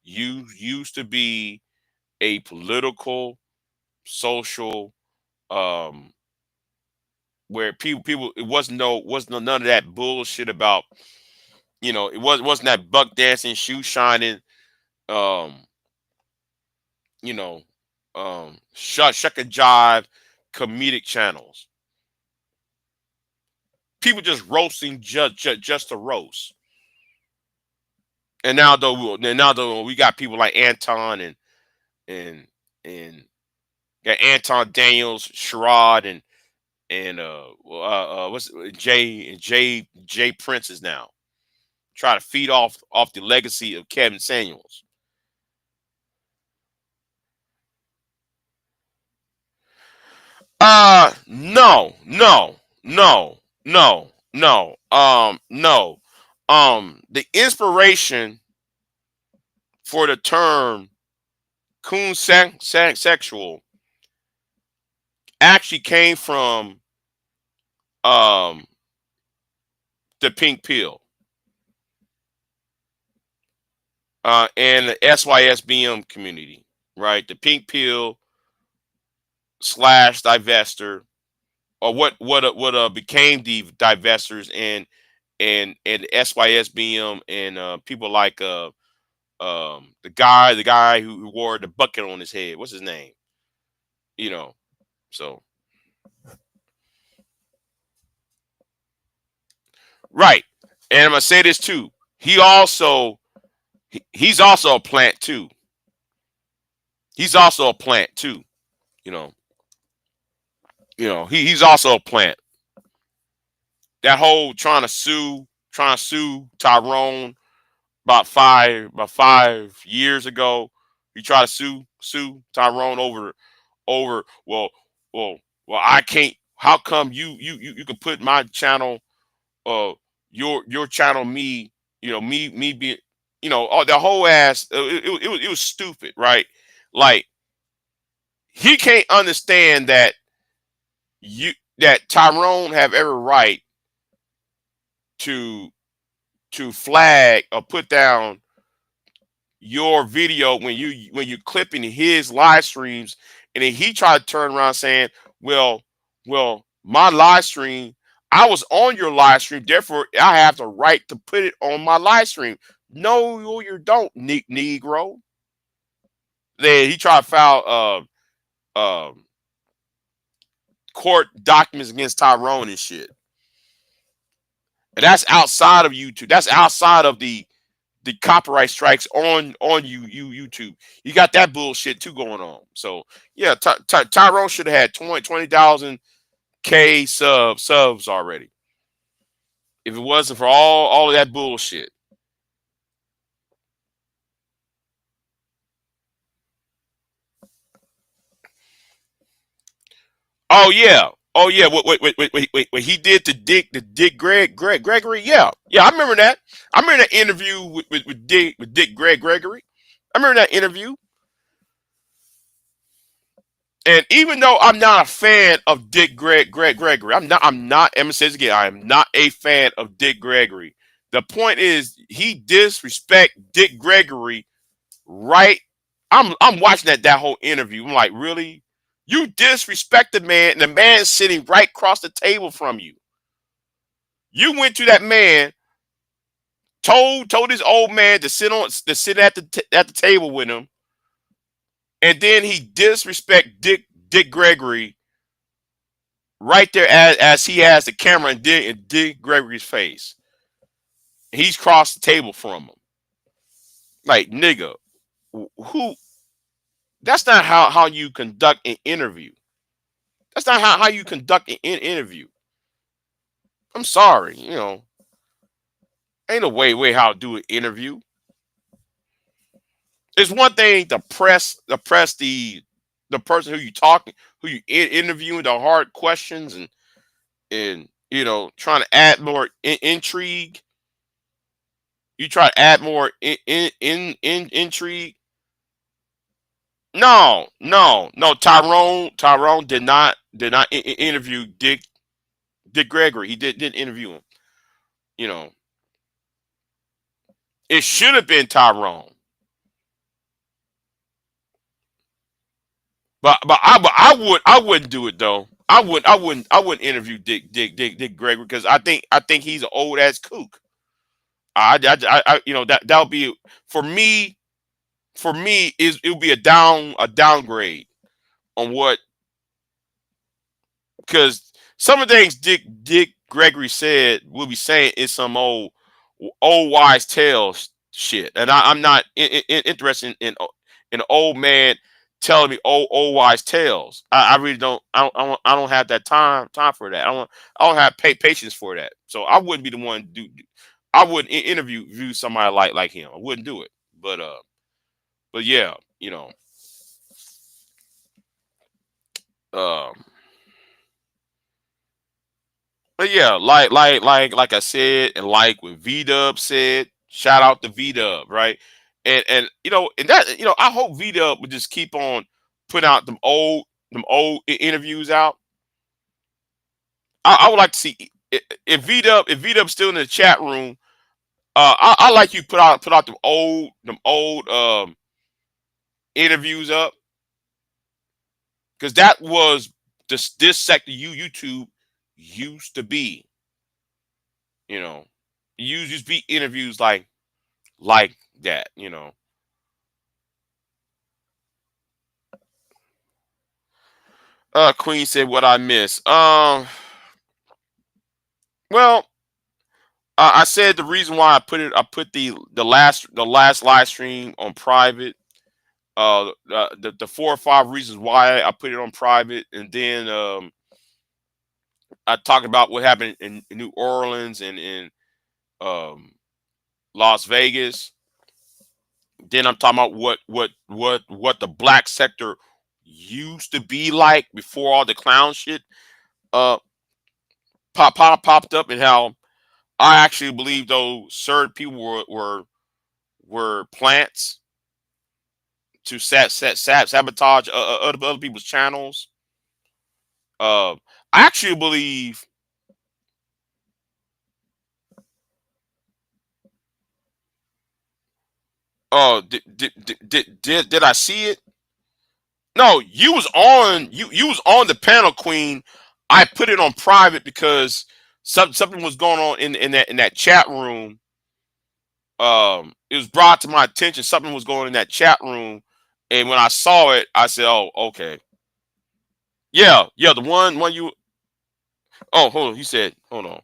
S1: used to be a political, social, um, where people it wasn't none of that bullshit about, it wasn't that buck dancing, shoe shining, um, you know, shuck and jive comedic channels. People just roasting just to roast. And now though we got people like Anton and and got Anton Daniels, Sherrod, and what's Jay Prince's now try to feed off the legacy of Kevin Samuels. No, no, no, no, no. No. The inspiration for the term sexual actually came from um the pink pill and the SYSBM community, right? The pink pill slash divester, or what became the divestors, and SYSBM, and people like the guy who wore the bucket on his head. What's his name? You know. So right, and I'm gonna say this too. He's also a plant too. He's also a plant too. You know. He's also a plant. That whole trying to sue Tyrone about 5 years ago. He tried to sue Tyrone over well well I can't. How come you can put my channel, uh your channel, me being, the whole ass, it was stupid, right? Like, he can't understand you that Tyrone have every right to flag or put down your video when you clipping his live streams, and then he tried to turn around saying, well, my live stream, I was on your live stream, therefore I have the right to put it on my live stream. No, you don't, Negro. Then he tried to file court documents against Tyrone and shit. And that's outside of YouTube. That's outside of the copyright strikes on YouTube. You got that bullshit too going on. So yeah, Tyrone should have had 20,000 K subs already. If it wasn't for all of that bullshit. Oh yeah. Oh yeah. What he did to Dick Gregory. Yeah. Yeah, I remember that. I remember that interview with Dick Gregory. I remember that interview. And even though I'm not a fan of Gregory, I'm not, Emma says again, I am not a fan of Dick Gregory. The point is he disrespect Dick Gregory, right? I'm watching that whole interview. I'm like, really? You disrespect the man, and the man's sitting right across the table from you. You went to that man, told his old man to sit at at the table with him, and then he disrespect Dick Gregory right there as he has the camera in Dick Gregory's face. He's crossed the table from him. Like, nigga, who? That's not how you conduct an interview. That's not how you conduct an interview. I'm sorry, ain't no way how to do an interview. It's one thing to press the person who you talking, who you interviewing, the hard questions and trying to add more intrigue. You try to add more intrigue. No. Tyrone did not interview Dick Gregory. He didn't interview him. You know, it should have been Tyrone. But I wouldn't do it though. I wouldn't interview Dick Gregory because I think he's an old ass kook. That would be for me. For me, is it would be a downgrade on what, because some of the things Dick Gregory said will be saying is some old wise tales shit, and I'm not interested in an old man telling me old wise tales. I really don't. I don't have that time for that. I don't have patience for that. So I wouldn't be the one to do. I wouldn't interview somebody like him. I wouldn't do it. But yeah, um, but yeah, like I said, and like what V Dub said, shout out to V Dub, right? And and that I hope V Dub would just keep on putting out them old interviews out. I would like to see if V Dub's still in the chat room. I like you put out them old interviews up, because that was this sector YouTube used to be. You know, you just be interviews like that. Queen said what I miss. Well, I said the reason why I put the last live stream on private. The 4 or 5 reasons why I put it on private, and then I talked about what happened in New Orleans and in um, Las Vegas. Then I'm talking about what the black sector used to be like before all the clown shit uh popped up, and how I actually believe those certain people were plants to sabotage other people's channels. I actually believe. Oh, did I see it? No, you was on the panel, Queen. I put it on private because something was going on in that chat room. It was brought to my attention something was going on in that chat room, and when I saw it, I said, "Oh, okay, yeah, the one you." Oh, hold on. He said, "Hold on."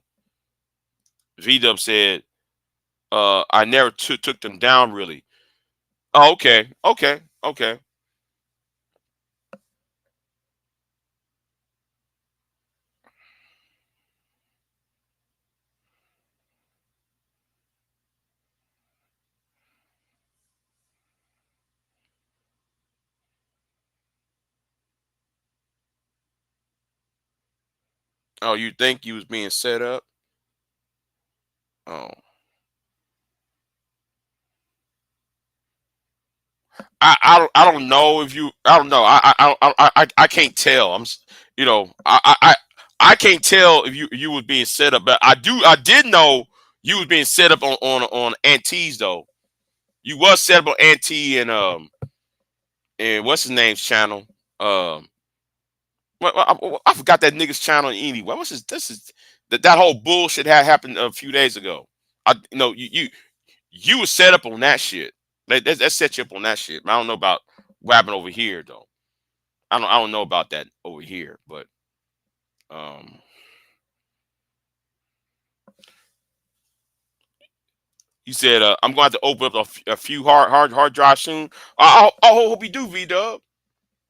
S1: V Dub said, "I never took them down really." Oh, okay. Oh, you think you was being set up? Oh, I don't know if you. I don't know. I can't tell. You know, I can't tell if you was being set up, but I did know you was being set up on Antilles though. You was set up on Antilles and what's his name's channel. Um, I forgot that nigga's channel anyway. What's his? This is that whole bullshit had happened a few days ago. I you know you was set up on that shit. That set you up on that shit. I don't know about what happened over here though. I don't know about that over here, but um, you said I'm going to have to open up a few hard drives soon. I hope you do, V Dub.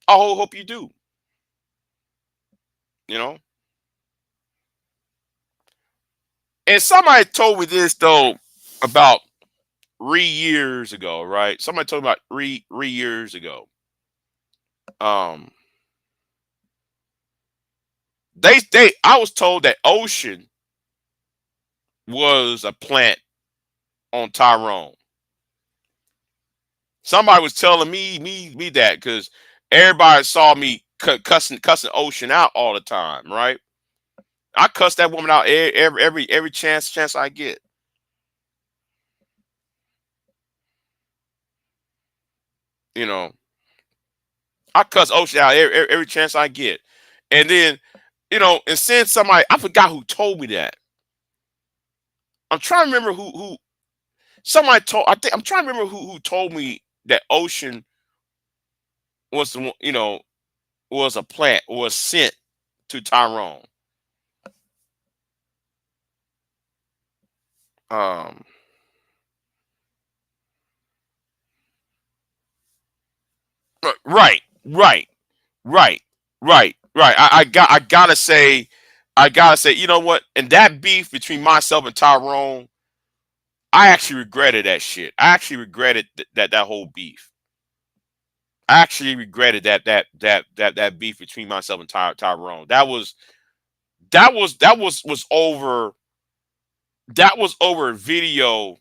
S1: Hope you do. You know. And somebody told me this though about 3 years ago, right? Somebody told me about three years ago. Um, they I was told that Ocean was a plant on Tyrone. Somebody was telling me that because everybody saw me cussing Ocean out all the time, right? I cuss that woman out every chance I get. You know, I cuss Ocean out every chance I get, and then and since somebody I forgot who told me that. I'm trying to remember who somebody told. I think I'm trying to remember who told me that Ocean was was a plant was sent to Tyrone. Um, right, right, right, right. I gotta say, you know what? And that beef between myself and Tyrone, I actually regretted that shit. I actually regretted that whole beef. I actually regretted that beef between myself and Tyrone. Was over. That was over a video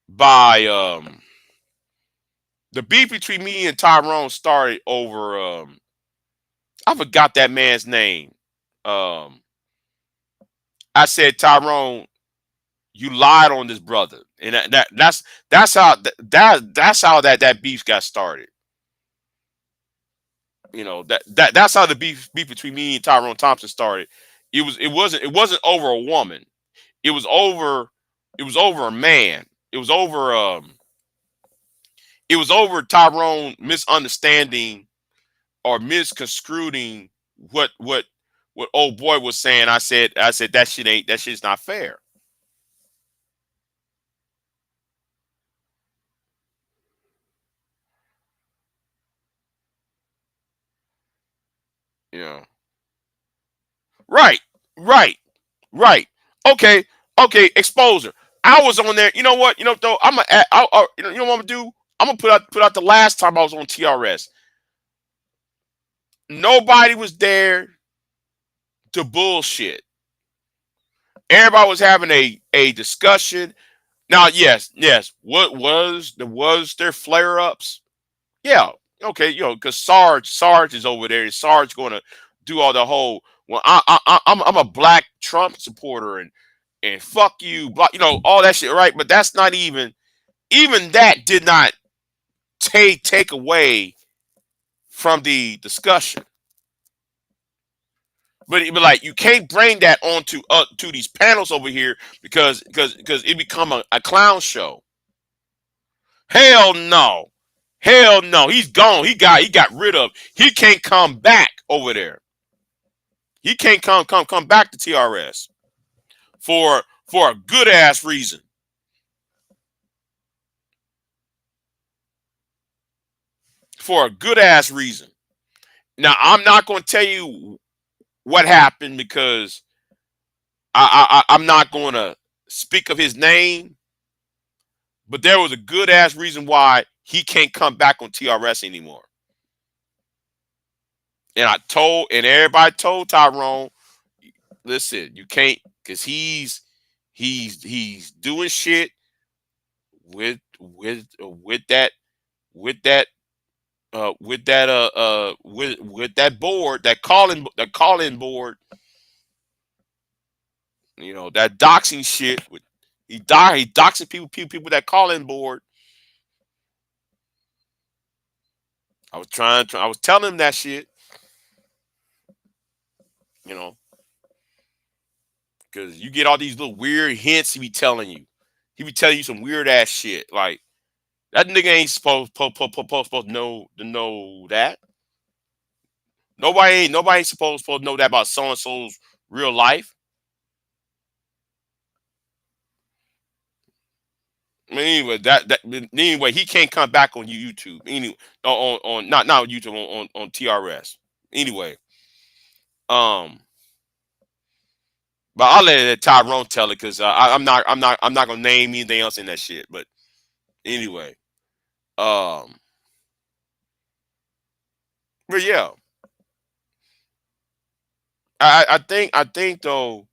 S1: by the beef between me and Tyrone started over I forgot that man's name. Um I said, Tyrone, you lied on this brother. And that's how that beef got started. That's how the beef between me and Tyrone Thompson started. It wasn't over a woman. It was over it was over a man. It was over Tyrone misunderstanding or misconstruing what old boy was saying. I said that shit's not fair. You know. Right, right, right. Okay, okay. Exposure. I was on there. You know what? Though I'm gonna. You know what I'm gonna do? I'm gonna put out the last time I was on TRS. Nobody was there to bullshit. Everybody was having a discussion. Now, yes. What was there flare ups? Yeah. Okay. Because Sarge is over there. And Sarge going to do all the whole. Well, I'm a black Trump supporter and fuck you, all that shit, right? But that's not even that did not take away from the discussion. But like you can't bring that onto to these panels over here because it become a clown show. Hell no. Hell no. He's gone. He got rid of. He can't come back over there. He can't come back to TRS for a good ass reason. For a good ass reason. Now I'm not going to tell you what happened because I'm not going to speak of his name, but there was a good ass reason why he can't come back on TRS anymore. And everybody told Tyrone, listen, you can't, because he's doing shit with that with that with that board, that calling board, that doxing shit. He doxing people that calling board. I was telling him that shit, you know, because you get all these little weird hints he be telling you. He be telling you some weird ass shit. Like, that nigga ain't supposed to know that. Nobody ain't supposed to know that about so and so's real life. I mean, anyway, anyway, he can't come back on YouTube. Anyway, on not YouTube, on TRS. Anyway, um, but I'll let Tyrone tell it, because I'm not gonna name anything else in that shit. But anyway, um, but yeah, I think though,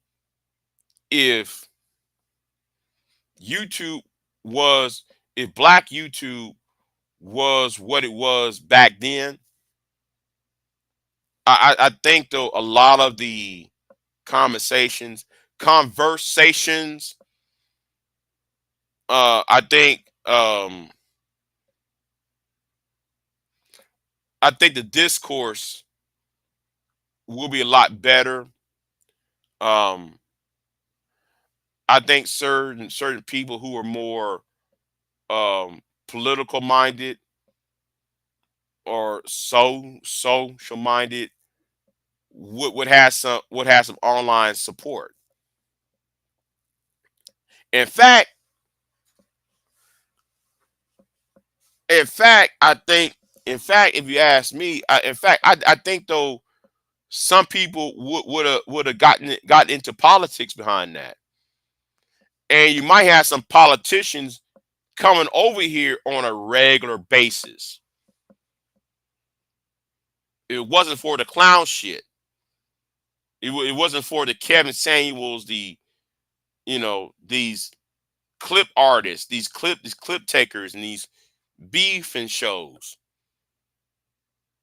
S1: if YouTube was if Black YouTube was what it was back then, I think though a lot of the conversations, I think, I think the discourse will be a lot better. Um, I think certain people who are more political minded or social minded would have some online support. In fact, I think, if you ask me, I think though some people would have gotten into politics behind that, and you might have some politicians coming over here on a regular basis. It wasn't for the clown shit. It wasn't for the Kevin Samuels, these clip artists, these clip takers, and these beefing shows,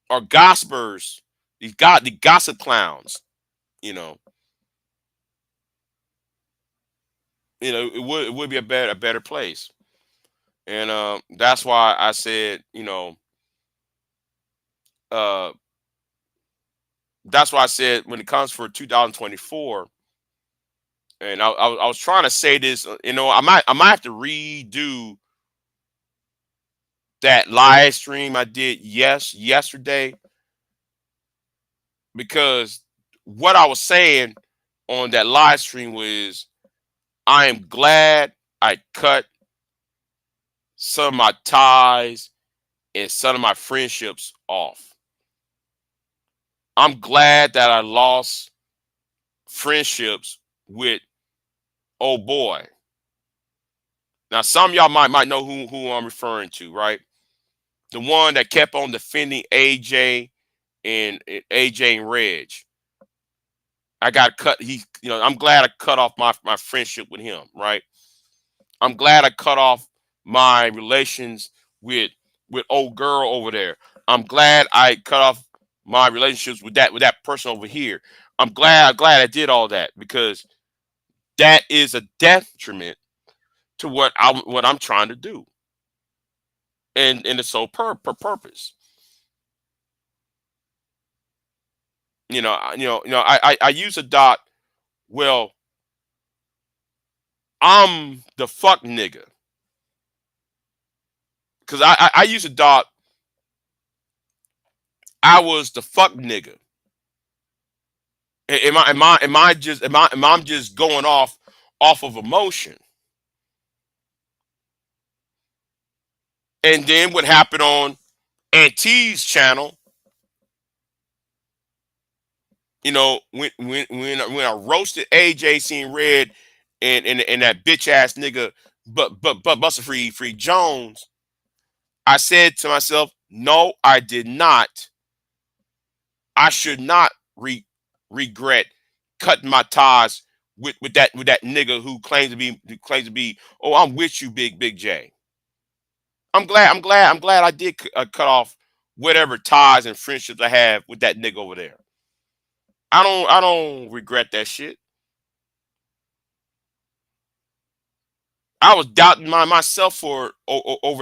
S1: or gossipers, the gossip clowns. You know, it would be a better place, and that's why I said, uh, that's why I said, when it comes for 2024, and I was trying to say this, I might have to redo that live stream I did yesterday, because what I was saying on that live stream was, I am glad I cut some of my ties and some of my friendships off. I'm glad that I lost friendships with, oh boy. Now, some of y'all might know who I'm referring to, right? The one that kept on defending AJ and AJ and Reg. I got cut. I'm glad I cut off my friendship with him, right? I'm glad I cut off my relations with old girl over there. I'm glad I cut off my relationships with that person over here. I'm glad I did all that, because that is a detriment to what I'm trying to do, and the sole purpose. I use a dot. Well, I'm the fuck nigga, because I use a dot. I was the fuck nigga. Am I just going off of emotion? And then what happened on Auntie's channel? When I roasted AJ seeing red, and that bitch ass nigga, but Buster Free Jones, I said to myself, no, I did not. I should not regret cutting my ties with that nigga who claims to be. Oh, I'm with you, Big J. I'm glad I did cut off whatever ties and friendships I have with that nigga over there. I don't regret that shit. I was doubting myself over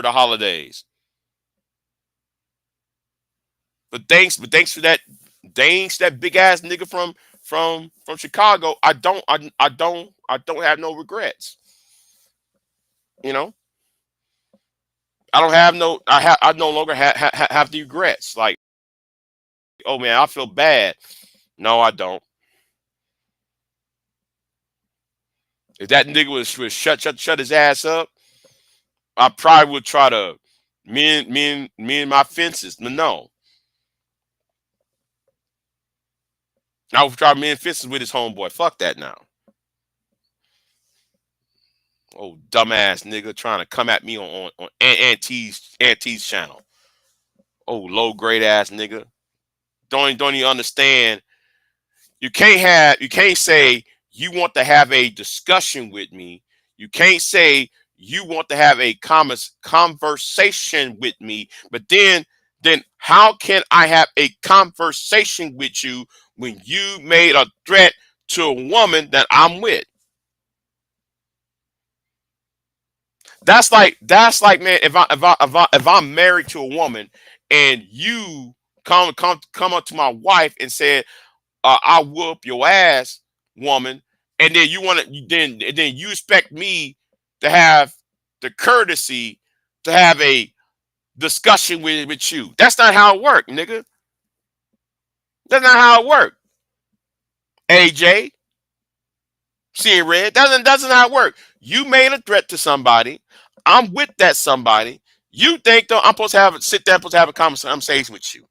S1: the holidays. But thanks for that big ass nigga from Chicago. I don't have no regrets. You know, I no longer have the regrets. Like, oh man, I feel bad. No, I don't. If that nigga was shut his ass up, I probably would try to me and my fences. But no, I would try me and fences with his homeboy. Fuck that now. Oh, dumbass nigga trying to come at me on Auntie's channel. Oh, low grade ass nigga. Don't even understand. You can't say you want to have a discussion with me. You can't say you want to have a conversation with me. But then how can I have a conversation with you when you made a threat to a woman that I'm with? That's like, man, if I'm married to a woman and you come up to my wife and said, I whoop your ass, woman, and then then you expect me to have the courtesy to have a discussion with you. That's not how it works, nigga. That's not how it works. AJ, seeing red. Doesn't how it work. You made a threat to somebody. I'm with that somebody. You think though I'm supposed to sit there, supposed to have a conversation with you.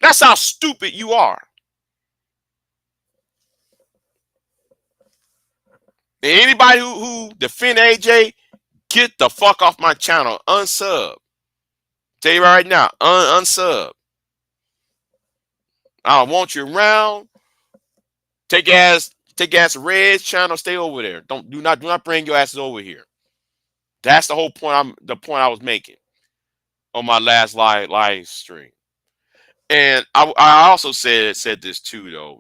S1: That's how stupid you are. And anybody who defend AJ, get the fuck off my channel. Unsub. Tell you right now, unsub. I don't want you around. Take ass Red's channel. Stay over there. Do not bring your asses over here. That's the whole point. The point I was making on my last live stream. And I also said this too though.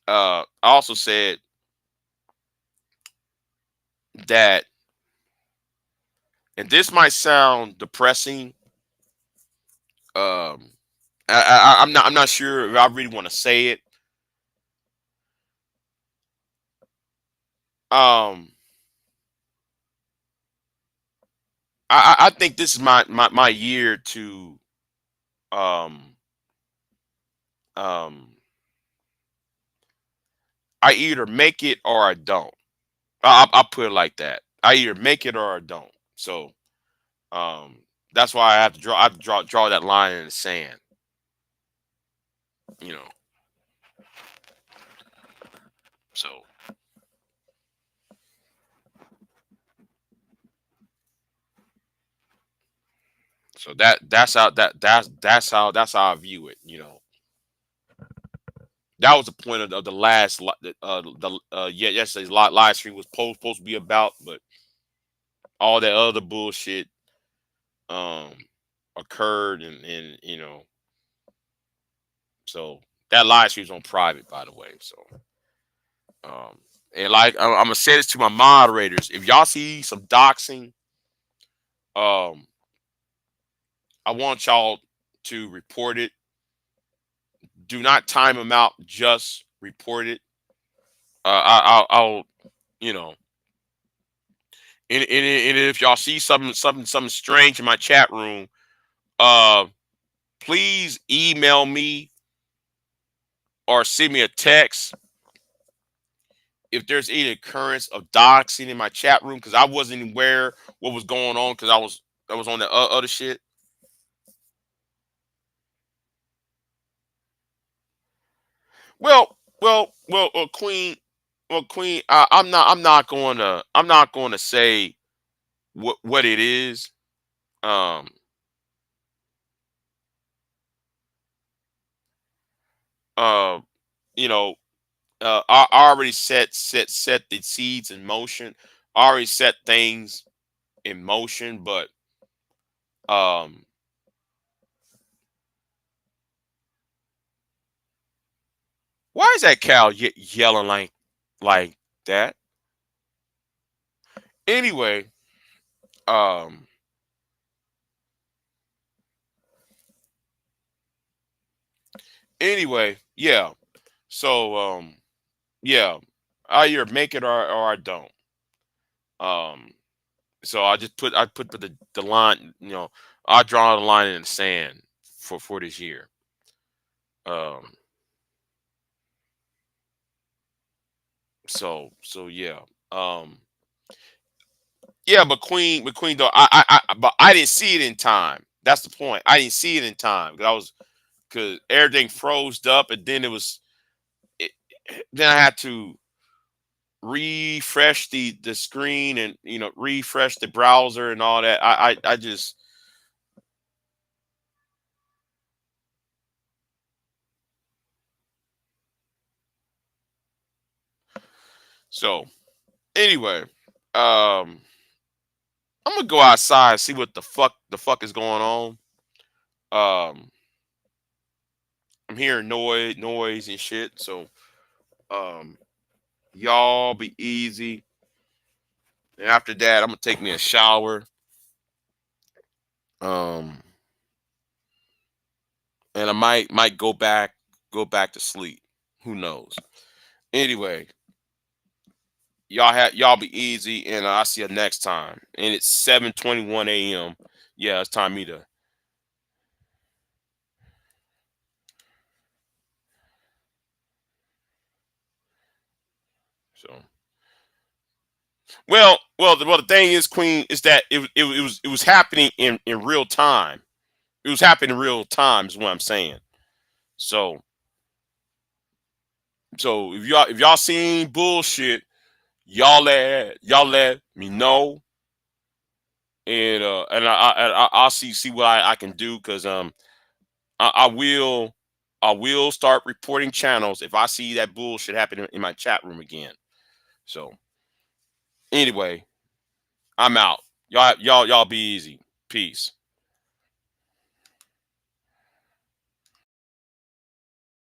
S1: I also said that, and this might sound depressing. Um, I'm not sure if I really want to say it. Um, I think this is my year to um um I either make it or I don't. I put it like that. I either make it or I don't. So um that's why I have to draw that line in the sand. You know. So that's how I view it. That was the point of the last yesterday's live stream was supposed to be about, but all that other bullshit um occurred, and so that live stream's on private, by the way. So um and like I'm gonna say this to my moderators: if y'all see some doxing, um I want y'all to report it. Do not time them out, just report it. I'll you know and if y'all see something strange in my chat room, uh please email me or send me a text if there's any occurrence of doxing in my chat room, because I wasn't aware what was going on, because I was on the other shit. Queen. Well, Queen. I'm not going to say what it is. Um, Uh, you know, I already set the seeds in motion. I already set things in motion, but um, why is that cow yelling like that? Anyway, um, yeah. So yeah, I either make it or I don't. Um, so I put the line. I draw the line in the sand for this year. Um, so yeah. Um, yeah, but Queen though, but I didn't see it in time. That's the point. I didn't see it in time because everything froze up, and then it, then I had to refresh the screen and refresh the browser and all that. I just so anyway, I'm gonna go outside and see what the fuck is going on. Um, I'm hearing noise and shit. So um, y'all be easy. And after that, I'm gonna take me a shower. Um, and I might go back to sleep. Who knows? Anyway, y'all be easy, and I'll see you next time. And it's 7:21 a.m. Yeah, it's time me to. So well, the thing is, Queen, is that it was happening in real time. It was happening in real time, is what I'm saying. So if y'all seen bullshit, y'all let me know, and I'll see what I can do, because I will start reporting channels if I see that bullshit happening in my chat room again. So anyway, I'm out. Y'all be easy. Peace.